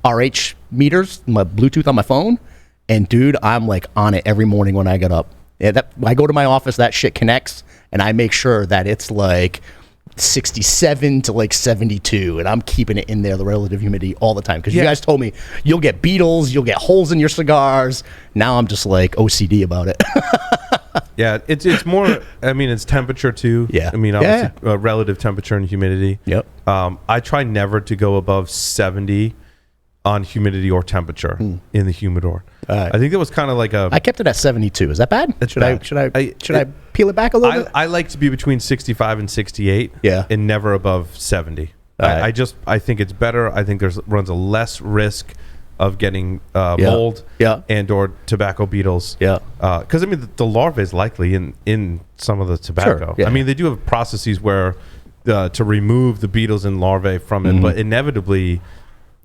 RH meters, my Bluetooth on my phone, and dude, I'm like on it every morning when I get up. I go to my office, that shit connects, and I make sure that it's like 67 to like 72, and I'm keeping it in there, the relative humidity, all the time. Because you guys told me you'll get beetles, you'll get holes in your cigars. Now I'm just like OCD about it. Yeah, it's more. I mean, it's temperature too. Yeah, I mean, obviously, relative temperature and humidity. Yep. I try never to go above 70. on humidity or temperature in the humidor. I think that was kind of like I kept it at 72. Is that bad? Should I peel it back a little bit? I like to be between 65 and 68. Yeah. And never above 70. I think it's better. I think runs a less risk of getting mold and or tobacco beetles. Yeah. Because I mean the larvae is likely in some of the tobacco. Sure, yeah. I mean they do have processes where to remove the beetles and larvae from it, but inevitably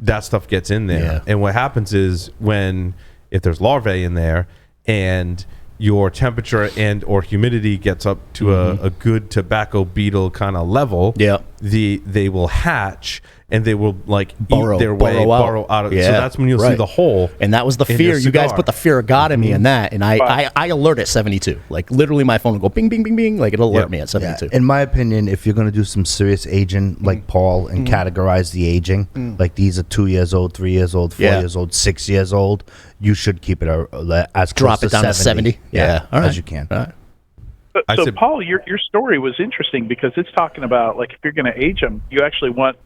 that stuff gets in there. Yeah. And what happens is if there's larvae in there and your temperature and or humidity gets up to a good tobacco beetle kind of level, they will hatch and they will like eat their way, burrow out of it. So that's when you'll see the hole. And that was the fear. You guys put the fear of God in me in that. And I alert at 72. Like literally my phone will go bing, bing, bing, bing. Like it'll alert me at 72. Yeah. In my opinion, if you're going to do some serious aging like Paul and categorize the aging, like these are 2 years old, 3 years old, 4 years old, 6 years old, you should keep it as drop close it down to 70. As you can. All right. So Paul, your story was interesting because it's talking about like if you're going to age them, you actually want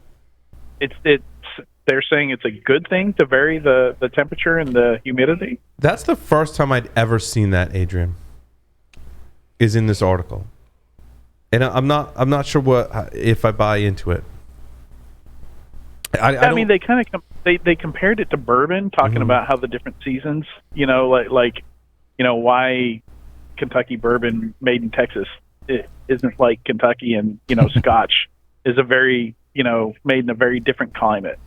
they're saying it's a good thing to vary the temperature and the humidity. That's the first time I'd ever seen that, Adrian, is in this article. And I'm not sure if I buy into it. I mean, they kind of they compared it to bourbon, talking about how the different seasons, like why Kentucky bourbon made in Texas it isn't like Kentucky and Scotch is a very made in a very different climate,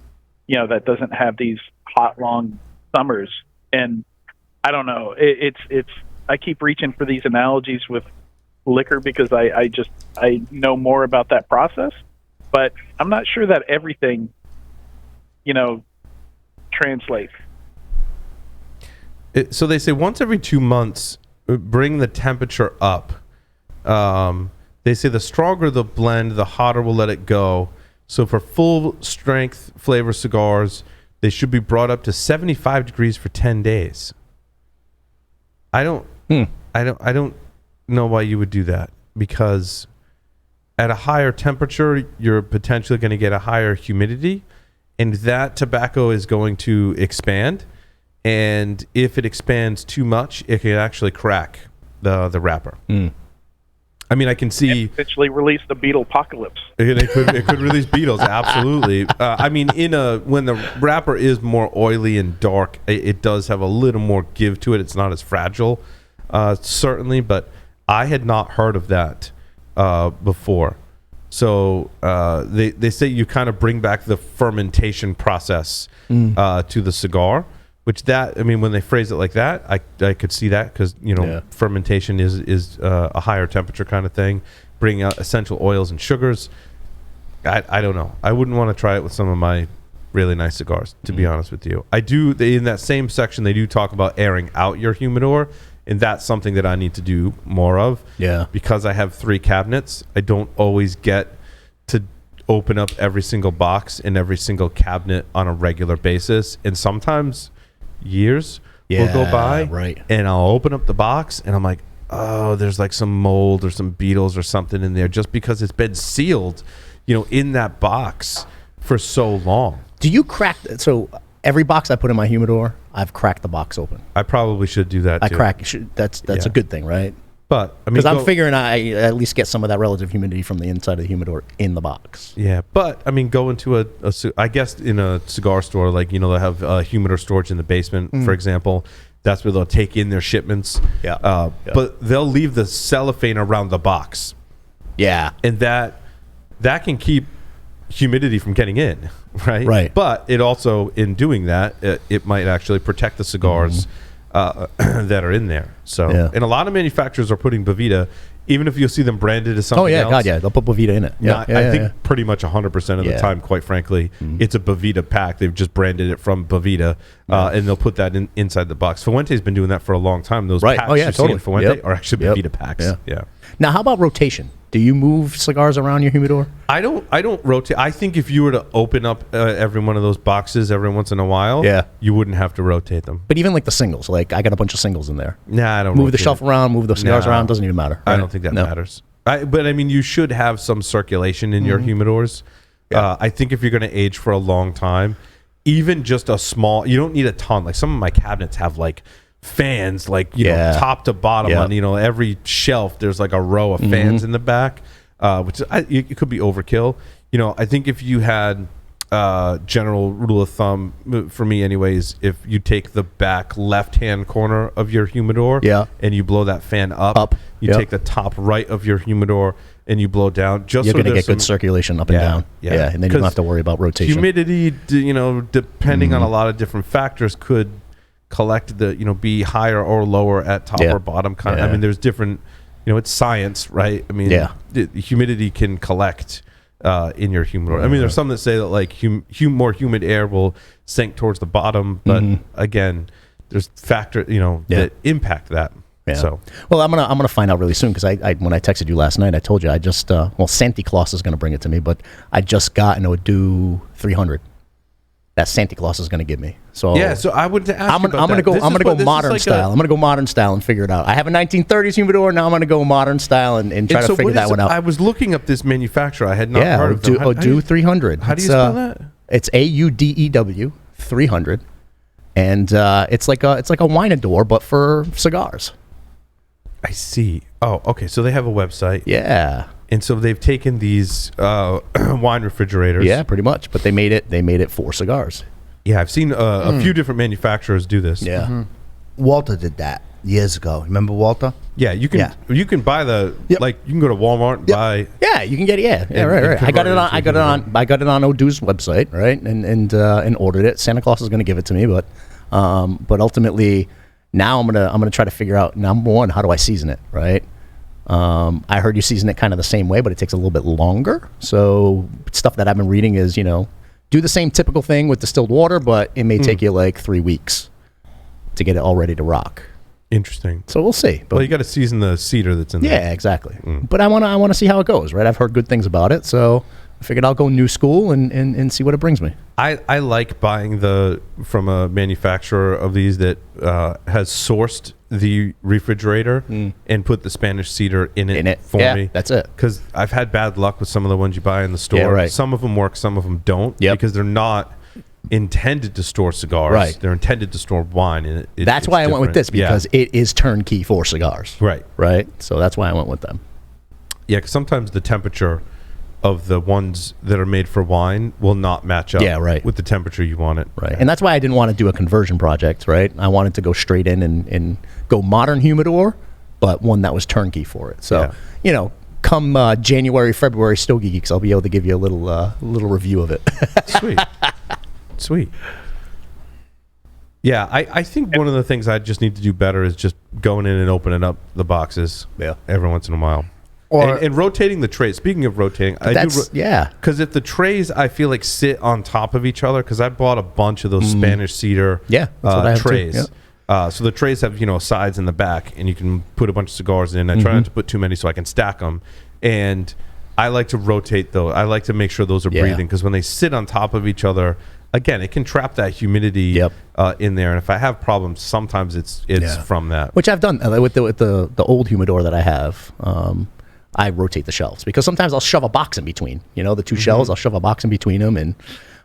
that doesn't have these hot long summers. And I don't know, I keep reaching for these analogies with liquor because I know more about that process, but I'm not sure that everything translates. So they say once every 2 months, bring the temperature up. They say the stronger the blend, the hotter we'll let it go. So for full strength flavor cigars, they should be brought up to 75 degrees for 10 days. I don't know why you would do that, because at a higher temperature, you're potentially going to get a higher humidity, and that tobacco is going to expand. And if it expands too much, it can actually crack the wrapper. I mean, I can see and potentially release the beetle apocalypse. It could release beetles, absolutely. I mean, when the wrapper is more oily and dark, it does have a little more give to it. It's not as fragile, certainly. But I had not heard of that before. So they say you kind of bring back the fermentation process to the cigar. Which when they phrase it like that, I could see that because fermentation is a higher temperature kind of thing. Bring out essential oils and sugars. I don't know. I wouldn't want to try it with some of my really nice cigars, to be honest with you. In that same section, they do talk about airing out your humidor, and that's something that I need to do more of. Yeah. Because I have 3 cabinets, I don't always get to open up every single box in every single cabinet on a regular basis, and sometimes years will go by, right? And I'll open up the box and I'm like, oh, there's like some mold or some beetles or something in there, just because it's been sealed, in that box for so long. Do you crack? So every box I put in my humidor, I've cracked the box open. I probably should do that too. That's a good thing, right? But because I'm figuring I at least get some of that relative humidity from the inside of the humidor in the box. Yeah, but go into I guess in a cigar store, like they'll have humidor storage in the basement, for example. That's where they'll take in their shipments. Yeah. But they'll leave the cellophane around the box. Yeah, and that can keep humidity from getting in, right? Right. But it also, in doing that, it might actually protect the cigars. That are in there. So, and a lot of manufacturers are putting Boveda, even if you'll see them branded as something else. God, yeah, they'll put Boveda in it. I think pretty much 100% of the time, quite frankly, it's a Boveda pack. They've just branded it from Boveda, and they'll put that inside the box. Fuente's been doing that for a long time. Those packs you see in Fuente are actually Boveda packs. Yeah. Now, how about rotation? Do you move cigars around your humidor? I don't rotate. I think if you were to open up every one of those boxes every once in a while, you wouldn't have to rotate them. But even like the singles, like I got a bunch of singles in there. Nah, I don't move the shelf around, move the cigars around. Doesn't even matter. Right? I don't think that matters. But you should have some circulation in your humidors. I think if you're going to age for a long time, even just a small, you don't need a ton. Like some of my cabinets have like fans, like, you know, top to bottom on, you know, every shelf, there's like a row of fans in the back, which it could be overkill. You know, I think if you had general rule of thumb for me anyways, if you take the back left-hand corner of your humidor and you blow that fan up, you take the top right of your humidor and you blow down, just you're so going to get good circulation up and down. Yeah, and then you don't have to worry about rotation. Humidity, you know, depending on a lot of different factors, could collect the, you know, be higher or lower at top or bottom. Kind of, I mean, there's different, you know, it's science, right? I mean, the humidity can collect in your humidor. I mean, there's some that say that like more humid air will sink towards the bottom, but again, there's factors, you know, that impact that. Yeah. So, well, I'm gonna find out really soon, because I when I texted you last night, I told you I just Santa Claus is gonna bring it to me, but I just got an Odoo 300 that Santa Claus is gonna give me. So yeah, so I would ask I'm gonna go modern style. I'm gonna go modern style and figure it out. I have a 1930s humidor. Now I'm gonna go modern style and try to figure that one out. I was looking up this manufacturer. I had not heard of them. Odoo 300. How do you spell that? It's AUDEW 300, and it's like a Winador but for cigars. I see. Oh, okay. So they have a website. Yeah. And so they've taken these wine refrigerators. Yeah, pretty much. But they made it for cigars. Yeah, I've seen a few different manufacturers do this. Yeah. Walter did that years ago. Remember Walter? Yeah, you can buy the like you can go to Walmart and buy. Yeah, you can get it. Yeah, right. I got it on Odoo's website, right? And ordered it. Santa Claus is going to give it to me, but ultimately now I'm gonna try to figure out, number one, how do I season it, right? I heard you season it kind of the same way, but it takes a little bit longer. So stuff that I've been reading is, you know, do the same typical thing with distilled water, but it may take you like 3 weeks to get it all ready to rock. Interesting. So we'll see. But well, you got to season the cedar that's in there. Yeah, exactly. But I want to see how it goes, right? I've heard good things about it, so I figured I'll go new school and see what it brings me. I like buying from a manufacturer of these that has sourced the refrigerator and put the Spanish cedar in it for me. That's it. Because I've had bad luck with some of the ones you buy in the store. Yeah, right. Some of them work, some of them don't. Because they're not intended to store cigars. Right. They're intended to store wine. And that's why I went with this, because it is turnkey for cigars. Right. Right. So that's why I went with them. Yeah, because sometimes the temperature of the ones that are made for wine will not match up with the temperature you want it. Right. And that's why I didn't want to do a conversion project, right? I wanted to go straight in and go modern humidor, but one that was turnkey for it. So, you know, come January, February, Stogy Geeks, I'll be able to give you a little review of it. Sweet. Yeah, I think one of the things I just need to do better is just going in and opening up the boxes every once in a while. And rotating the trays. Speaking of rotating, because if the trays, I feel like, sit on top of each other, because I bought a bunch of those Spanish cedar trays. So the trays have, you know, sides in the back, and you can put a bunch of cigars in. I try not to put too many so I can stack them. And I like to rotate those. I like to make sure those are breathing, because when they sit on top of each other, again, it can trap that humidity in there. And if I have problems, sometimes it's from that. Which I've done with the old humidor that I have. I rotate the shelves, because sometimes I'll shove a box in between, you know, the two shelves. I'll shove a box in between them, and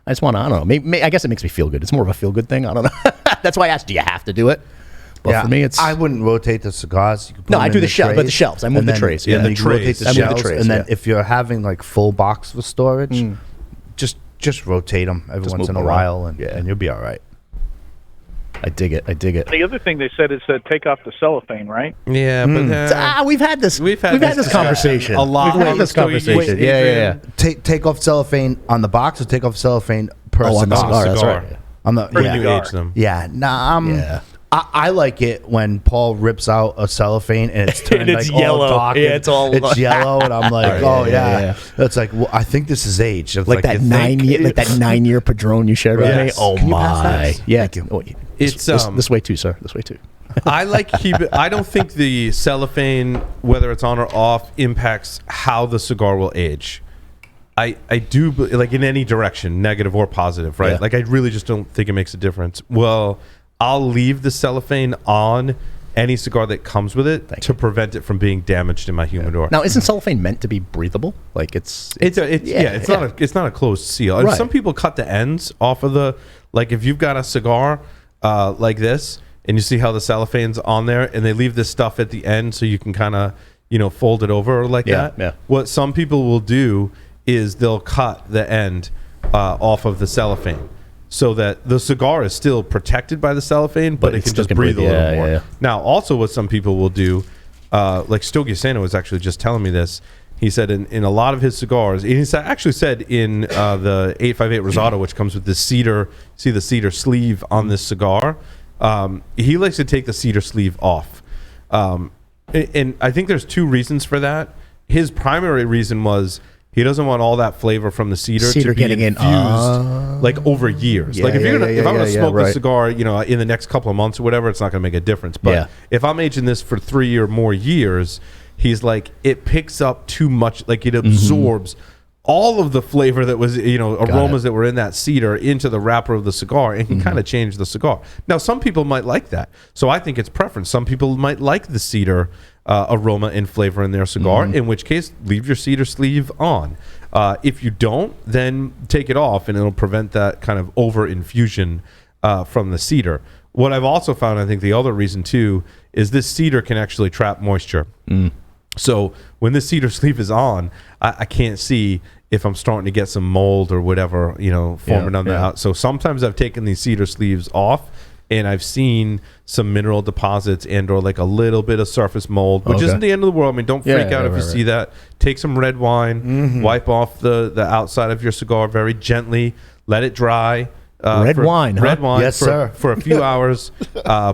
I just want to, I don't know, maybe I guess it makes me feel good. It's more of a feel good thing. I don't know. That's why I asked, do you have to do it? But for me, I wouldn't rotate the cigars. You could put I do the shelves. I move the trays. And then you rotate the shelves, and then if you're having like full box for storage, just rotate them every once in a while, and you'll be all right. I dig it. The other thing they said is take off the cellophane, right? Yeah, but we've had this conversation a lot. We've had this conversation. Yeah. Take off cellophane on the box, or take off cellophane per cigar. On the cigar. That's right. On the when you age them. I like it when Paul rips out a cellophane and it's turned it's like yellow. all dark. It's yellow, and I'm like, It's like, well, I think this is age. It's like that 9-year Padron you shared with me. Oh my, yeah. It's this way too, sir. This way too. I like keep it. I don't think the cellophane, whether it's on or off, impacts how the cigar will age. I do, like, in any direction, negative or positive, right? Yeah. Like, I really just don't think it makes a difference. Well, I'll leave the cellophane on any cigar that comes with it to prevent it from being damaged in my humidor. Now, isn't cellophane meant to be breathable? Like it's not a closed seal. And some people cut the ends off of the, Like if you've got a cigar like this, and you see how the cellophane's on there, and they leave this stuff at the end so you can kind of, fold it over like that. Yeah. What some people will do is they'll cut the end off of the cellophane so that the cigar is still protected by the cellophane, but it can just breathe a little more. Yeah. Now, also what some people will do, like Stogy was actually just telling me this. He said in a lot of his cigars, and he actually said in the 858 Rosado, which comes with this cedar, see the cedar sleeve on this cigar, he likes to take the cedar sleeve off. And I think there's two reasons for that. His primary reason was he doesn't want all that flavor from the cedar to be getting infused like over years. Yeah, like if I'm going to smoke right. a cigar, in the next couple of months or whatever, it's not going to make a difference. But if I'm aging this for 3 or more years, he's like, it picks up too much, like it absorbs all of the flavor that was, aromas that were in that cedar into the wrapper of the cigar, and can kind of change the cigar. Now, some people might like that. So I think it's preference. Some people might like the cedar aroma and flavor in their cigar, in which case, leave your cedar sleeve on. If you don't, then take it off, and it'll prevent that kind of over infusion from the cedar. What I've also found, I think the other reason too, is this cedar can actually trap moisture. So when this cedar sleeve is on, I can't see if I'm starting to get some mold or whatever, forming on the out. So sometimes I've taken these cedar sleeves off, and I've seen some mineral deposits and or like a little bit of surface mold, which isn't the end of the world. I mean, don't freak out if you see that. Take some red wine, wipe off the outside of your cigar very gently, let it dry. Red wine, Yes, sir. For a few hours.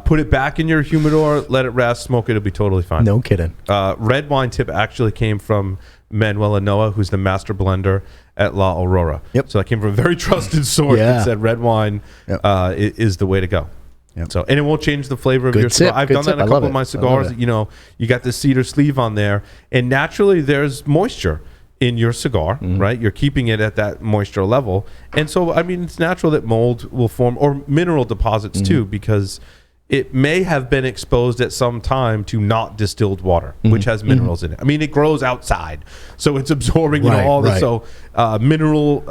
Put it back in your humidor, let it rest, smoke it. It'll be totally fine. No kidding. Red wine tip actually came from Manuel Anoa, who's the master blender at La Aurora. Yep. So that came from a very trusted source that said red wine is the way to go. Yep. So, and it won't change the flavor of Good your cigar. tip, I've good done that tip. in a I love couple of it. my I cigars. love it. You got the cedar sleeve on there, and naturally there's moisture in your cigar, right? You're keeping it at that moisture level. And so, I mean, it's natural that mold will form, or mineral deposits too, because it may have been exposed at some time to not distilled water, which has minerals in it. I mean, it grows outside, so it's absorbing all this. So mineral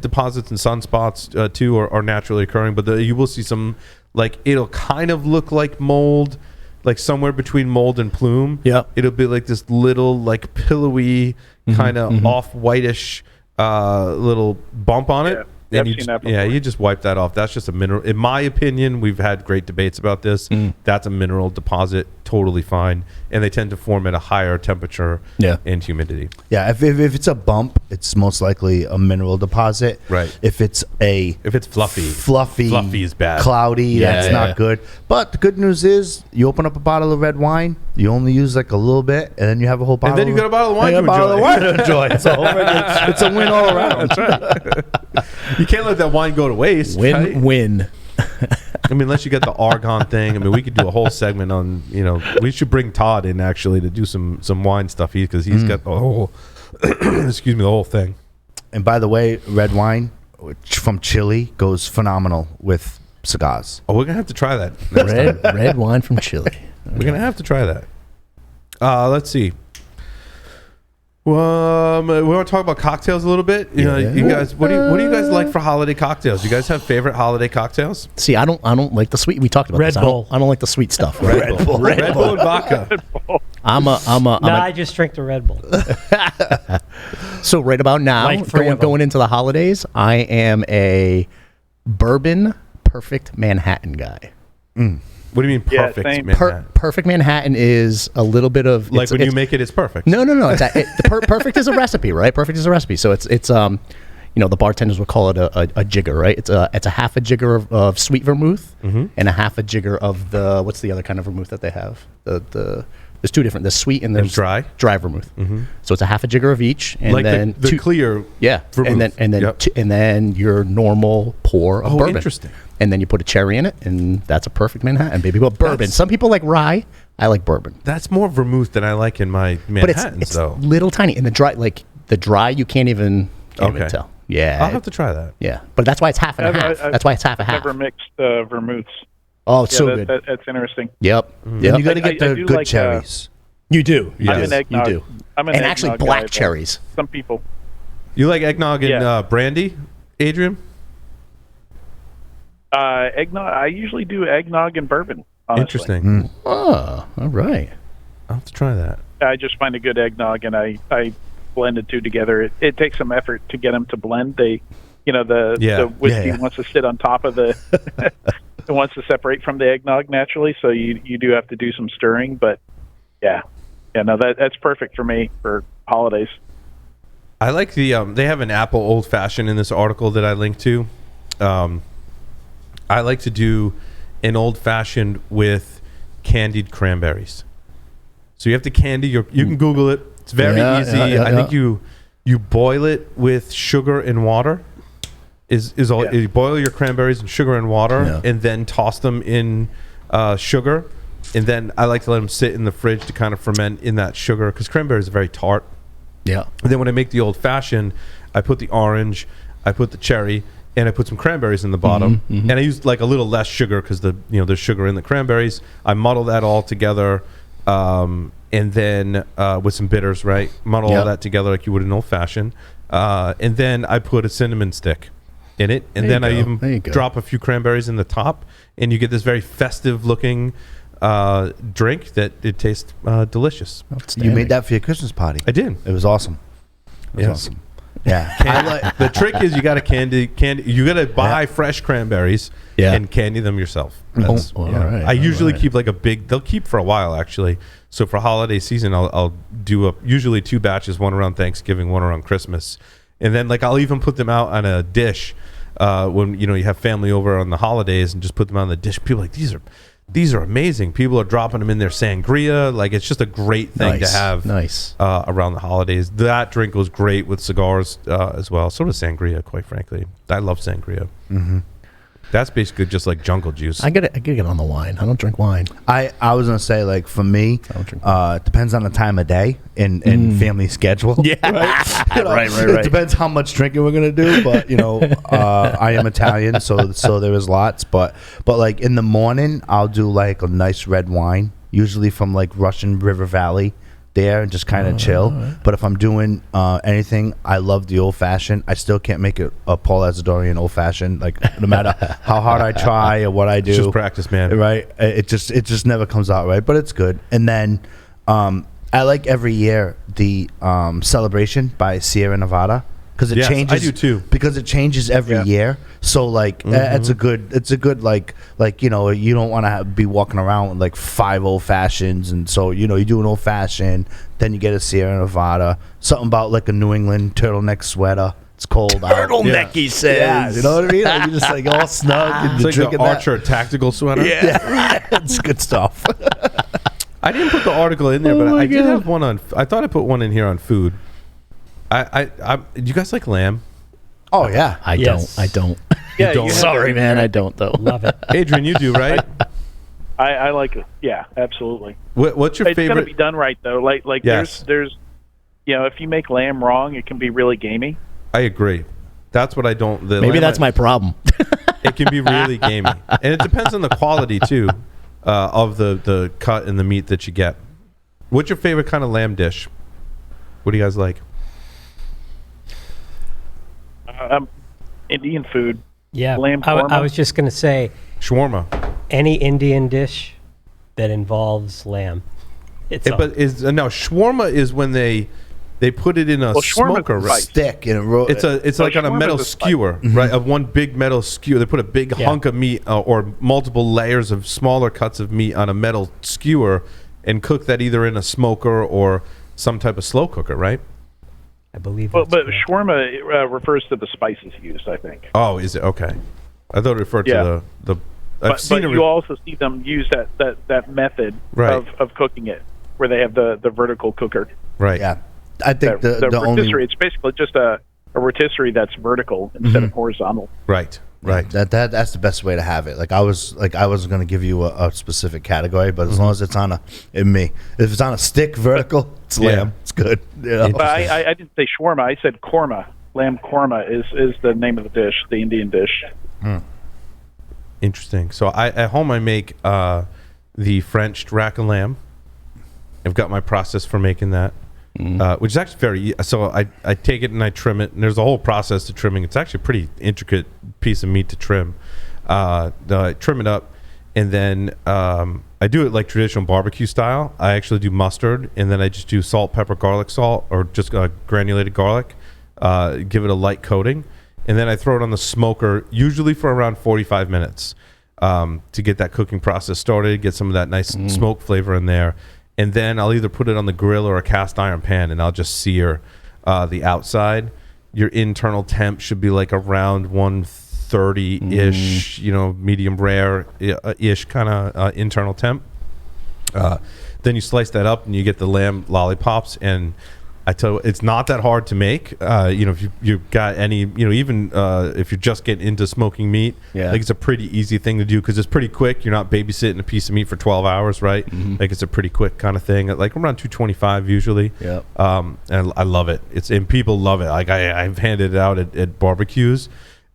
deposits and sunspots too are naturally occurring, but you will see some, like, it'll kind of look like mold, like somewhere between mold and plume. Yeah. It'll be like this little, like, pillowy, kind of off whitish little bump on it. Yeah, And I've seen that before. you just wipe that off. That's just a mineral. In my opinion, we've had great debates about this. That's a mineral deposit, totally fine. And they tend to form at a higher temperature and humidity. Yeah, if it's a bump, it's most likely a mineral deposit. Right. If it's fluffy. Fluffy is bad. Cloudy, that's not good. But the good news is, you open up a bottle of red wine, you only use like a little bit, and then you have a whole bottle. And then you got a bottle of wine to enjoy. So it's a win all around. That's right. You can't let that wine go to waste. Win. I mean, unless you get the argon thing. I mean, we could do a whole segment on, we should bring Todd in actually to do some wine stuff, because he's got the whole, the whole thing. And by the way, red wine from Chile goes phenomenal with cigars. Oh, we're going to have to try that. Red wine from Chile. We're going to have to try that. Let's see. We want to talk about cocktails a little bit. You guys, what do you guys like for holiday cocktails? You guys have favorite holiday cocktails? See, I don't like the sweet. We talked about Red this. Bull. I don't like the sweet stuff. Red Bull and vodka. I just drink the Red Bull. So right about now, Like three of them. going into the holidays, I am a bourbon perfect Manhattan guy. What do you mean perfect? same. Manhattan? Perfect Manhattan is a little bit of Like when you make it, it's perfect. No. Perfect is a recipe, right? Perfect is a recipe. So it's the bartenders would call it a jigger, right? It's a half a jigger of sweet vermouth and a half a jigger of what's the other kind of vermouth that they have? There's two different. There's sweet and there's dry vermouth. So it's a half a jigger of each, and like then the clear. vermouth. and then your normal pour of bourbon. Interesting. And then you put a cherry in it, and that's a perfect Manhattan, baby. But bourbon. Some people like rye. I like bourbon. That's more vermouth than I like in my Manhattans, But it's though. little tiny. In the dry, you can't even tell. Yeah, I'll have to try that. Yeah, but that's why it's half and a half. That's why it's half a half. Never mixed vermouths. Oh, it's so good. That's interesting. Yep. And you got to get I the do good like, cherries. You do. Yes. I'm an eggnog. You do. I'm an And actually eggnog black guy, but cherries. Some people. You like eggnog and brandy, Adrian? Eggnog. I usually do eggnog and bourbon. Honestly. Interesting. Oh, all right. I'll have to try that. I just find a good eggnog, and I blend the two together. It takes some effort to get them to blend. The whiskey wants to sit on top of the. It wants to separate from the eggnog naturally, so you do have to do some stirring. But that's perfect for me for holidays. I like the they have an apple old fashioned in this article that I linked to. I like to do an old fashioned with candied cranberries. So you have to candy you can Google it. It's very easy. I think you boil it with sugar and water. You boil your cranberries in sugar and water and then toss them in sugar, and then I like to let them sit in the fridge to kind of ferment in that sugar because cranberries are very tart. Yeah. And then when I make the old fashioned, I put the orange, I put the cherry, and I put some cranberries in the bottom, and I use like a little less sugar because there's sugar in the cranberries. I muddle that all together, and then with some bitters, right? Muddle all that together like you would an old fashioned, and then I put a cinnamon stick in it, and then I even drop a few cranberries in the top, and you get this very festive looking drink that it tastes delicious. You made that for your Christmas party. I did. It was awesome. Awesome. Yeah. The trick is you got to candy. You got to buy fresh cranberries and candy them yourself. I usually keep like they'll keep for a while actually. So for holiday season, I'll do usually 2 batches, one around Thanksgiving, one around Christmas. And then like I'll even put them out on a dish when you have family over on the holidays and just put them on the dish. People are like, these are amazing. People are dropping them in their sangria. Like it's just a great thing to have around the holidays. That drink was great with cigars as well. So does sangria, quite frankly. I love sangria. Mm-hmm. That's basically just like jungle juice. I gotta get on the wine. I don't drink wine. I was gonna say, like, for me, depends on the time of day and family schedule. Yeah, right. It depends how much drinking we're gonna do, but I am Italian, so there is lots. But like in the morning, I'll do like a nice red wine, usually from like Russian River Valley. There and just kind of chill. Right. But if I'm doing anything, I love the old fashioned. I still can't make it a Paul Asadorian old fashioned. Like no matter how hard I try or what I do, it's just practice, man. Right? It just never comes out right. But it's good. And then I like every year the Celebration by Sierra Nevada because it changes. I do too. Because it changes every year. So like it's a good like you don't want to be walking around with like 5 old fashions, and so you do an old fashioned, then you get a Sierra Nevada, something about like a New England turtleneck sweater. It's cold out. Turtleneck, he says. Yeah, you know what I mean? Like you're just like all snug and it's like drinking the Archer tactical sweater. Yeah, it's good stuff. I didn't put the article in there, but I did have one on. I thought I put one in here on food. Do you guys like lamb? Oh yeah, I don't. Yeah, don't. Sorry, man, I don't though. Love it. Adrian, you do, right? I like it. Yeah, absolutely. What's your favorite? It's got to be done right though. Like there's if you make lamb wrong, it can be really gamey. I agree. That's what I don't. Maybe that's my problem. It can be really gamey, and it depends on the quality too of the cut and the meat that you get. What's your favorite kind of lamb dish? What do you guys like? Indian food. Yeah, lamb I was just going to say shawarma. Any Indian dish that involves lamb. Shawarma is when they put it in a smoker stick and it's like on a metal skewer, right? Of one big metal skewer. They put a big hunk of meat or multiple layers of smaller cuts of meat on a metal skewer and cook that either in a smoker or some type of slow cooker, right? I believe. But shawarma refers to the spices used, I think. Oh, is it? Okay. I thought it referred to the. But you also see them use that method of cooking it, where they have the vertical cooker. Right. Yeah. I think the rotisserie. It's basically just a rotisserie that's vertical instead of horizontal. Right. Right. That's the best way to have it. Like I was going to give you a specific category, but as long as it's on if it's on a stick vertical, it's lamb. It's good. But I didn't say shawarma. I said korma. Lamb korma is the name of the dish, the Indian dish. Interesting. So at home I make the French rack of lamb. I've got my process for making that. Which is actually very so I take it and I trim it, and there's a whole process to trimming. It's actually a pretty intricate piece of meat to trim. trim it up, and then I do it like traditional barbecue style. I actually do mustard, and then I just do salt, pepper, garlic salt, or just granulated garlic. Give it a light coating, and then I throw it on the smoker, usually for around 45 minutes to get that cooking process started, get some of that nice smoke flavor in there. And then I'll either put it on the grill or a cast iron pan, and I'll just sear the outside. Your internal temp should be like around 130-ish, medium rare-ish kind of internal temp. Then you slice that up, and you get the lamb lollipops. And I tell you, it's not that hard to make. If you've got any, even if you're just getting into smoking meat, like it's a pretty easy thing to do because it's pretty quick. You're not babysitting a piece of meat for 12 hours, right? Like it's a pretty quick kind of thing, like around 225 usually. Yeah. And I love it. And people love it. Like I've handed it out at barbecues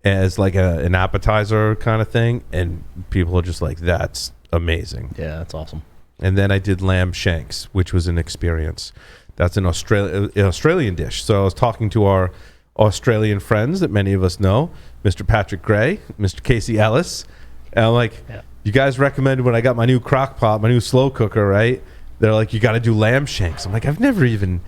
as like an appetizer kind of thing, and people are just like, that's amazing. Yeah, that's awesome. And then I did lamb shanks, which was an experience. That's an Australian dish. So I was talking to our Australian friends that many of us know, Mr. Patrick Gray, Mr. Casey Ellis. And I'm like, you guys recommended when I got my new crock pot, my new slow cooker, right? They're like, you got to do lamb shanks. I'm like, I've never even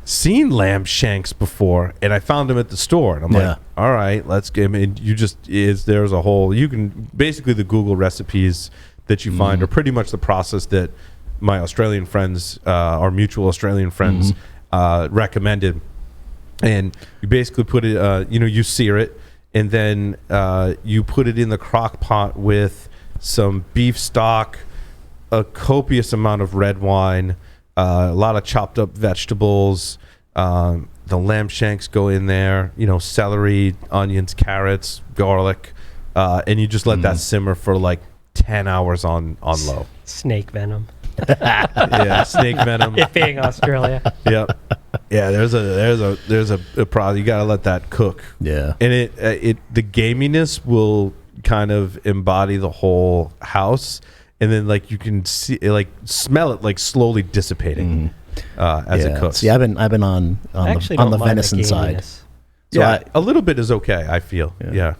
seen lamb shanks before. And I found them at the store. And I'm like, all right, let's get them. And there's a whole, you can, basically the Google recipes that you find are pretty much the process that my Australian friends, our mutual Australian friends, recommended. And you basically put it, you sear it, and then you put it in the crock pot with some beef stock, a copious amount of red wine, a lot of chopped up vegetables. The lamb shanks go in there, celery, onions, carrots, garlic, and you just let that simmer for like 10 hours on low. Snake venom. Yeah, snake venom. It being Australia. Yep. Yeah, there's a problem. You gotta let that cook. Yeah. And it the gaminess will kind of embody the whole house, and then like you can see, like smell it like slowly dissipating as it cooks. See, I've been on the venison side. So a little bit is okay, I feel. Yeah.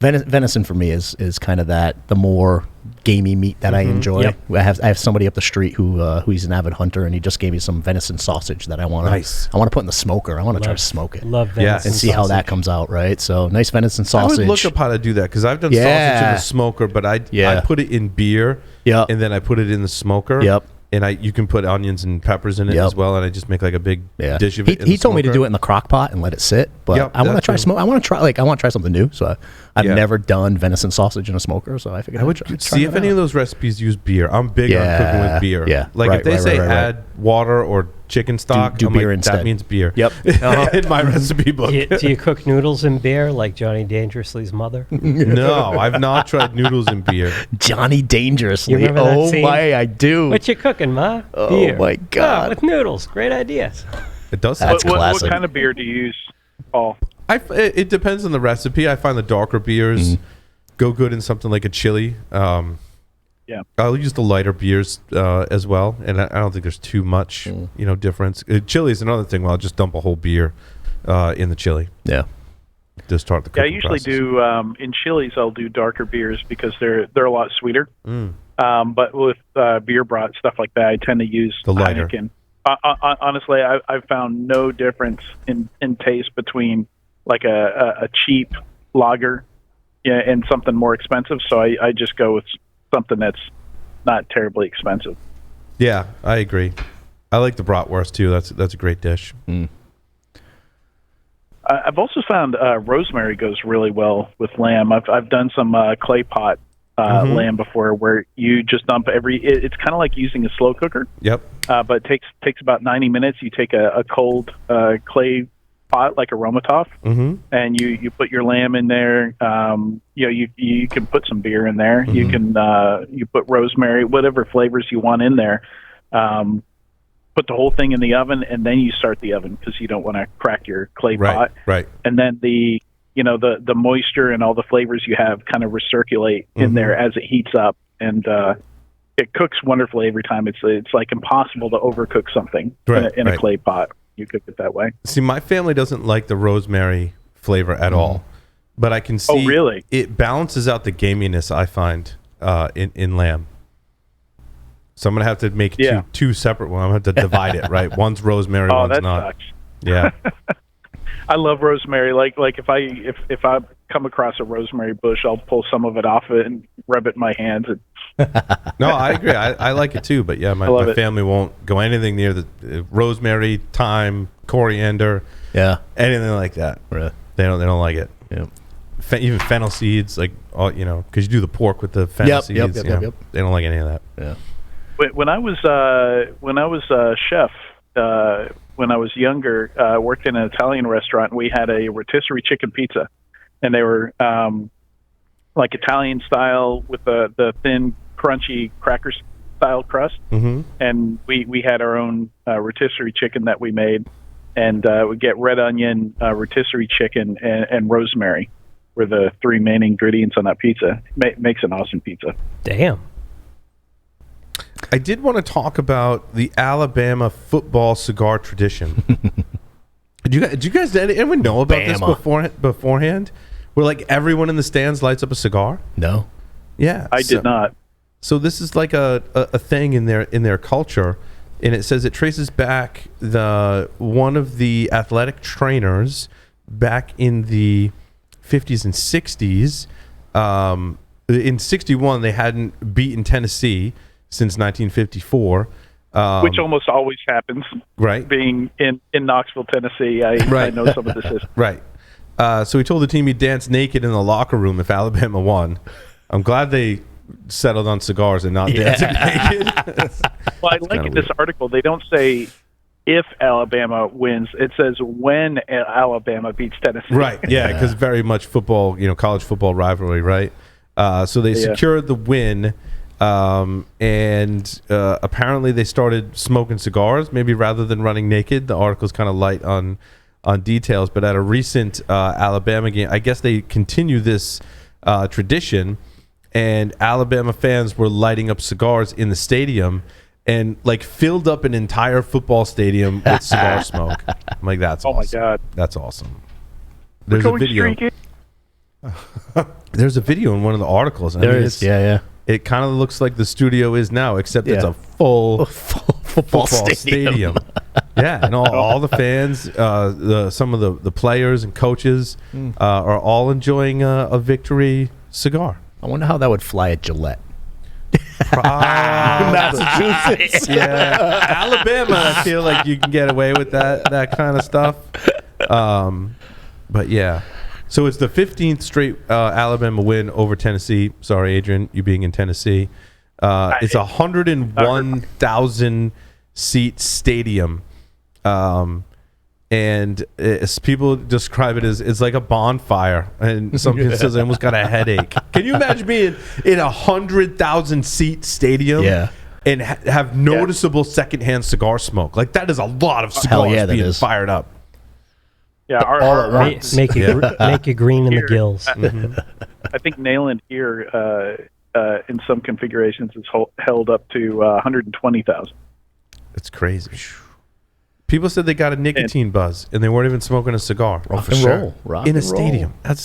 Venison for me is kind of the more gamey meat that I enjoy. Yep. I have somebody up the street who's an avid hunter, and he just gave me some venison sausage that I want to put in the smoker. I want to try to smoke it. Love venison and see how that comes out, right? So nice venison sausage. I would look up how to do that because I've done sausage in the smoker, but I put it in beer, and then I put it in the smoker. Yep. And you can put onions and peppers in it as well, and I just make like a big dish of it. He told me to do it in the crock pot and let it sit, but I want to try smoke. I want to try something new. So I've never done venison sausage in a smoker, so I figured I would see if any of those recipes use beer. I'm big on cooking with beer. Yeah, like if they say add water or chicken stock, do beer instead. That means beer. Yep. In my recipe book. Do you cook noodles in beer like Johnny Dangerously's mother? No, I've not tried noodles in beer. Johnny Dangerously. You remember that scene? My, I do. What you cooking, Ma? Beer. Oh my God. With noodles. Great idea. It does. That's classic. What kind of beer do you use, Paul? It depends on the recipe. I find the darker beers go good in something like a chili. I'll use the lighter beers as well, and I don't think there's too much difference. Chili is another thing. Well, I'll just dump a whole beer in the chili. Yeah. To start the cooking I usually process. do in chilies. I'll do darker beers because they're a lot sweeter. But with beer brat stuff like that, I tend to use the lighter. Heineken. Honestly, I've found no difference in taste between like a cheap lager and something more expensive. So I just go with something that's not terribly expensive. Yeah, I agree. I like the bratwurst too. That's a great dish. I've also found rosemary goes really well with lamb. I've done some clay pot lamb before, where you just dump it's kind of like using a slow cooker. Yep. But it takes about 90 minutes. You take a cold clay pot like a Romatov, and you put your lamb in there. You can put some beer in there. You can you put rosemary, whatever flavors you want in there. Put the whole thing in the oven, and then you start the oven because you don't want to crack your clay pot. Right. And then the moisture and all the flavors you have kind of recirculate in there as it heats up, and it cooks wonderfully every time. It's like impossible to overcook something in a clay pot. You cook it that way. See, my family doesn't like the rosemary flavor at all. but I can see really? It balances out the gaminess I find in lamb. So I'm gonna have to make two separate ones. I'm gonna have to divide it, right? One's rosemary, one's that not. Sucks. Yeah. I love rosemary. Like if I come across a rosemary bush, I'll pull some of it off it and rub it in my hands. No, I agree. I like it too, but yeah, my family won't go anything near the rosemary, thyme, coriander, anything like that. Really? They don't like it. Yeah. Even fennel seeds, like because you do the pork with the fennel seeds. Yep. They don't like any of that. Yeah. When I was a chef, when I was younger, worked in an Italian restaurant. We had a rotisserie chicken pizza, and they were like Italian style with the thin, crunchy cracker style crust. Mm-hmm. And we had our own rotisserie chicken that we made, and we get red onion, rotisserie chicken, and rosemary were the three main ingredients on that pizza. Makes an awesome pizza. Damn. I did want to talk about the Alabama football cigar tradition. Did you guys anyone know about this beforehand? Where like everyone in the stands lights up a cigar? No. Yeah. I did not. So this is like a thing in their culture, and it says it traces back one of the athletic trainers back in the 50s and 60s. In 61, they hadn't beaten Tennessee since 1954. Which almost always happens. Right. Being in Knoxville, Tennessee, I know some of this is. Right. So he told the team he'd dance naked in the locker room if Alabama won. I'm glad they settled on cigars and not dancing naked. Well, I like in this article, they don't say if Alabama wins. It says when Alabama beats Tennessee. Right, yeah, because very much football, college football rivalry, right? So they secured the win, and apparently they started smoking cigars, maybe rather than running naked. The article's kind of light on details, but at a recent Alabama game, I guess they continue this tradition, and Alabama fans were lighting up cigars in the stadium and like filled up an entire football stadium with cigar smoke. I'm like, that's awesome. My God. That's awesome. There's a video. There's a video in one of the articles. There is. Yeah. It kind of looks like the studio is now, except it's a full football stadium. Yeah, and all the fans, some of the players and coaches are all enjoying a victory cigar. I wonder how that would fly at Gillette. Massachusetts. Yeah. Alabama, I feel like you can get away with that kind of stuff. But yeah. So it's the 15th straight Alabama win over Tennessee. Sorry, Adrian, you being in Tennessee. It's a 101,000 seat stadium. And people describe it as it's like a bonfire, and some people says I almost got a headache. Can you imagine being in a 100,000 seat stadium and have noticeable secondhand cigar smoke? Like that is a lot of cigars being fired up. Yeah, make you green in the gills. I think Nayland here in some configurations is held up to 120,000. It's crazy. People said they got a nicotine buzz, and they weren't even smoking a cigar. Rock and roll. In a stadium. I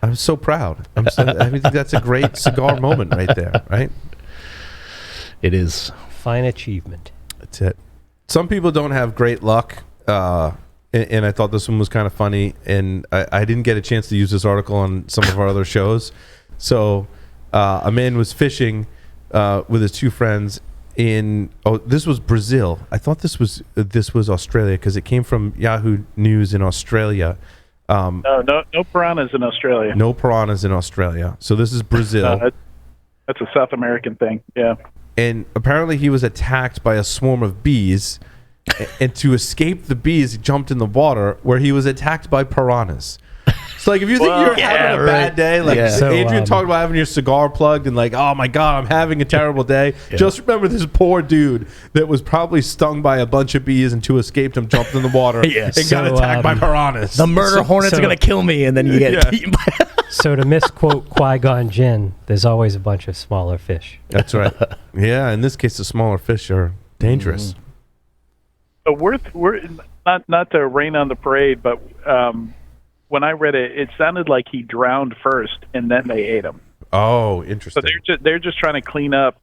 was so proud. I think that's a great cigar moment right there, right? It is. Fine achievement. That's it. Some people don't have great luck, and I thought this one was kind of funny, and I didn't get a chance to use this article on some of our other shows. So a man was fishing with his two friends, this was Brazil. I thought this was Australia because it came from Yahoo News in Australia. No piranhas in Australia. No piranhas in Australia. So this is Brazil. That's a South American thing. Yeah. And apparently he was attacked by a swarm of bees, and to escape the bees, he jumped in the water where he was attacked by piranhas. So like if you think you're having a bad day, like Adrian talked about having your cigar plugged and like, oh my God, I'm having a terrible day. Just remember this poor dude that was probably stung by a bunch of bees and to escape him jumped in the water and got attacked by piranhas. The murder hornets are going to kill me, and then you get eaten by So to misquote Qui-Gon Jinn, there's always a bunch of smaller fish. That's right. Yeah, in this case, the smaller fish are dangerous. But we're not to rain on the parade, but when I read it, it sounded like he drowned first and then they ate him. Oh, interesting. So they're just trying to clean up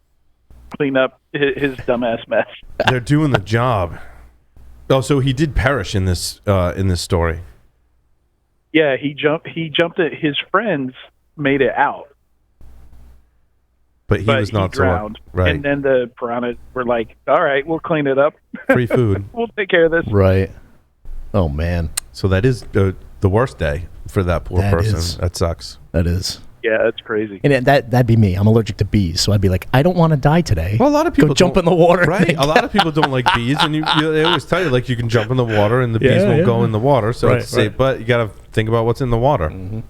his dumbass mess. They're doing the job. Oh, so he did perish in this story. Yeah, he jumped it. His friends made it out. But he was not drowned. Right. And then the piranhas were like, all right, we'll clean it up. Free food. We'll take care of this. Right. Oh, man. So that is the worst day for that poor person. That sucks. That is. Yeah, that's crazy. And that'd be me. I'm allergic to bees, so I'd be like, I don't want to die today. Well, a lot of people go jump in the water. Right. A lot of people don't like bees, and they always tell you like you can jump in the water, and the bees won't go in the water. So it's safe, but you got to think about what's in the water. Mm-hmm.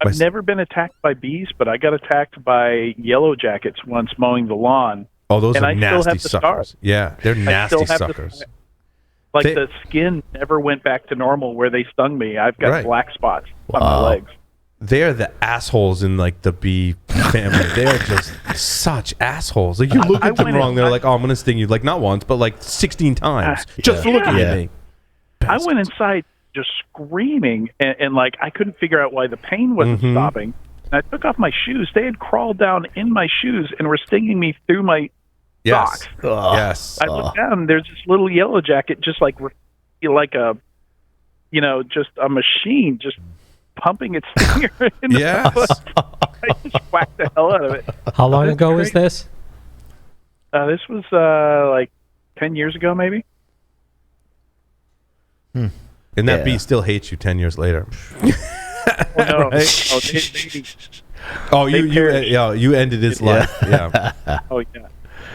I've never been attacked by bees, but I got attacked by yellow jackets once mowing the lawn. Oh, those and are I nasty still have the suckers. scars. Yeah, they're nasty suckers. The skin never went back to normal where they stung me. I've got black spots on my legs. They're the assholes in like the bee family. They're just such assholes. Like you look at them wrong, they're like, "Oh, I'm going to sting you." Like not once, but like 16 times just for looking at me. I went inside just screaming, and like I couldn't figure out why the pain wasn't stopping. And I took off my shoes. They had crawled down in my shoes and were stinging me through my socks. Yes. I looked down, and there's this little yellow jacket, just like a, just a machine, just pumping its stinger in the foot. I just whacked the hell out of it. How long ago was this? This was like 10 years ago, maybe. And that bee still hates you 10 years later. No. You ended his life. Yeah. Oh yeah.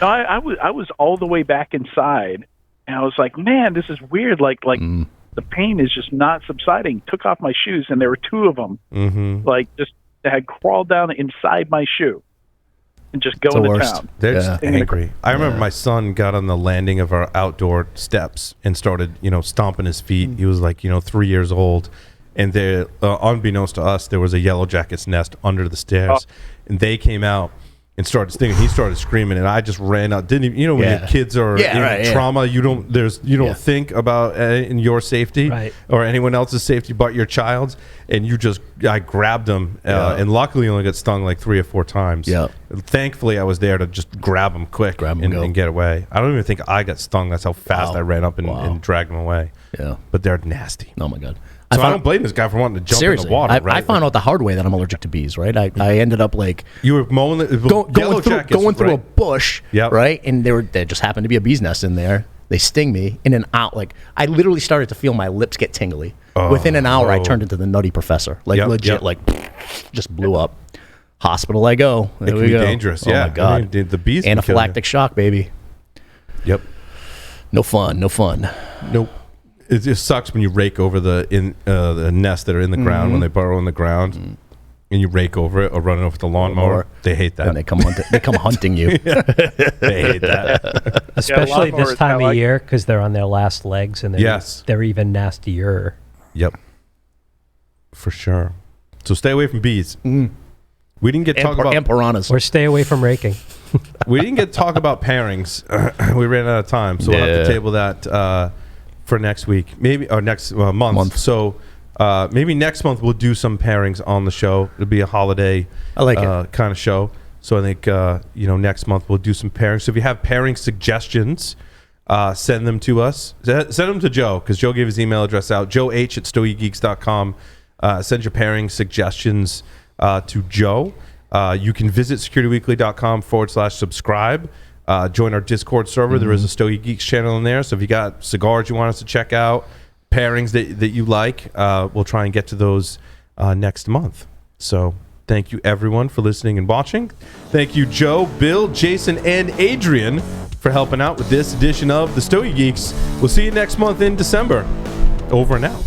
No, I was all the way back inside, and I was like, man, this is weird. Like the pain is just not subsiding. Took off my shoes, and there were two of them. Like just they had crawled down inside my shoe and just going to town. They're just angry. I remember my son got on the landing of our outdoor steps and started, stomping his feet. He was like, 3 years old. And there, unbeknownst to us, there was a yellow jacket's nest under the stairs. And they came out and started stinging. He started screaming, and I just ran out. Didn't even, when your kids are in trauma, you don't think about in your safety or anyone else's safety but your child's. And I grabbed him, and luckily only got stung like 3 or 4 times. Yeah. Thankfully, I was there to just grab him quick and get away. I don't even think I got stung. That's how fast I ran up and dragged him away. Yeah. But they're nasty. Oh my God. So I don't blame this guy for wanting to jump in the water. I found out the hard way that I'm allergic to bees. Right, I ended up like you were mowing going through a bush. Right, and there just happened to be a bee's nest in there. They sting me in an hour. Like I literally started to feel my lips get tingly. Within an hour, I turned into the Nutty Professor. Like legit, like just blew up. Hospital I go. It can be dangerous. Oh my God, the bees. Anaphylactic shock, baby. Yep. No fun. Nope. It just sucks when you rake over the nests that are in the ground when they burrow in the ground, and you rake over it or run over the lawnmower. They hate that. And they come hunting you. They hate that, especially this time of year because they're on their last legs and they're even nastier. Yep, for sure. So stay away from bees. We didn't get talk about piranhas, or stay away from raking. We didn't get to talk about pairings. We ran out of time, so we'll have to table that. For next week, maybe, or next month. So maybe next month we'll do some pairings on the show. It'll be a holiday kind of show. So I think, next month we'll do some pairings. So if you have pairing suggestions, send them to us. Send them to Joe, because Joe gave his email address out, joe@stogygeeks.com. Send your pairing suggestions to Joe. You can visit securityweekly.com/subscribe. Join our Discord server. There is a Stogy Geeks channel in there. So if you got cigars you want us to check out, pairings that you like, we'll try and get to those next month. So thank you, everyone, for listening and watching. Thank you, Joe, Bill, Jason, and Adrian for helping out with this edition of the Stogy Geeks. We'll see you next month in December. Over and out.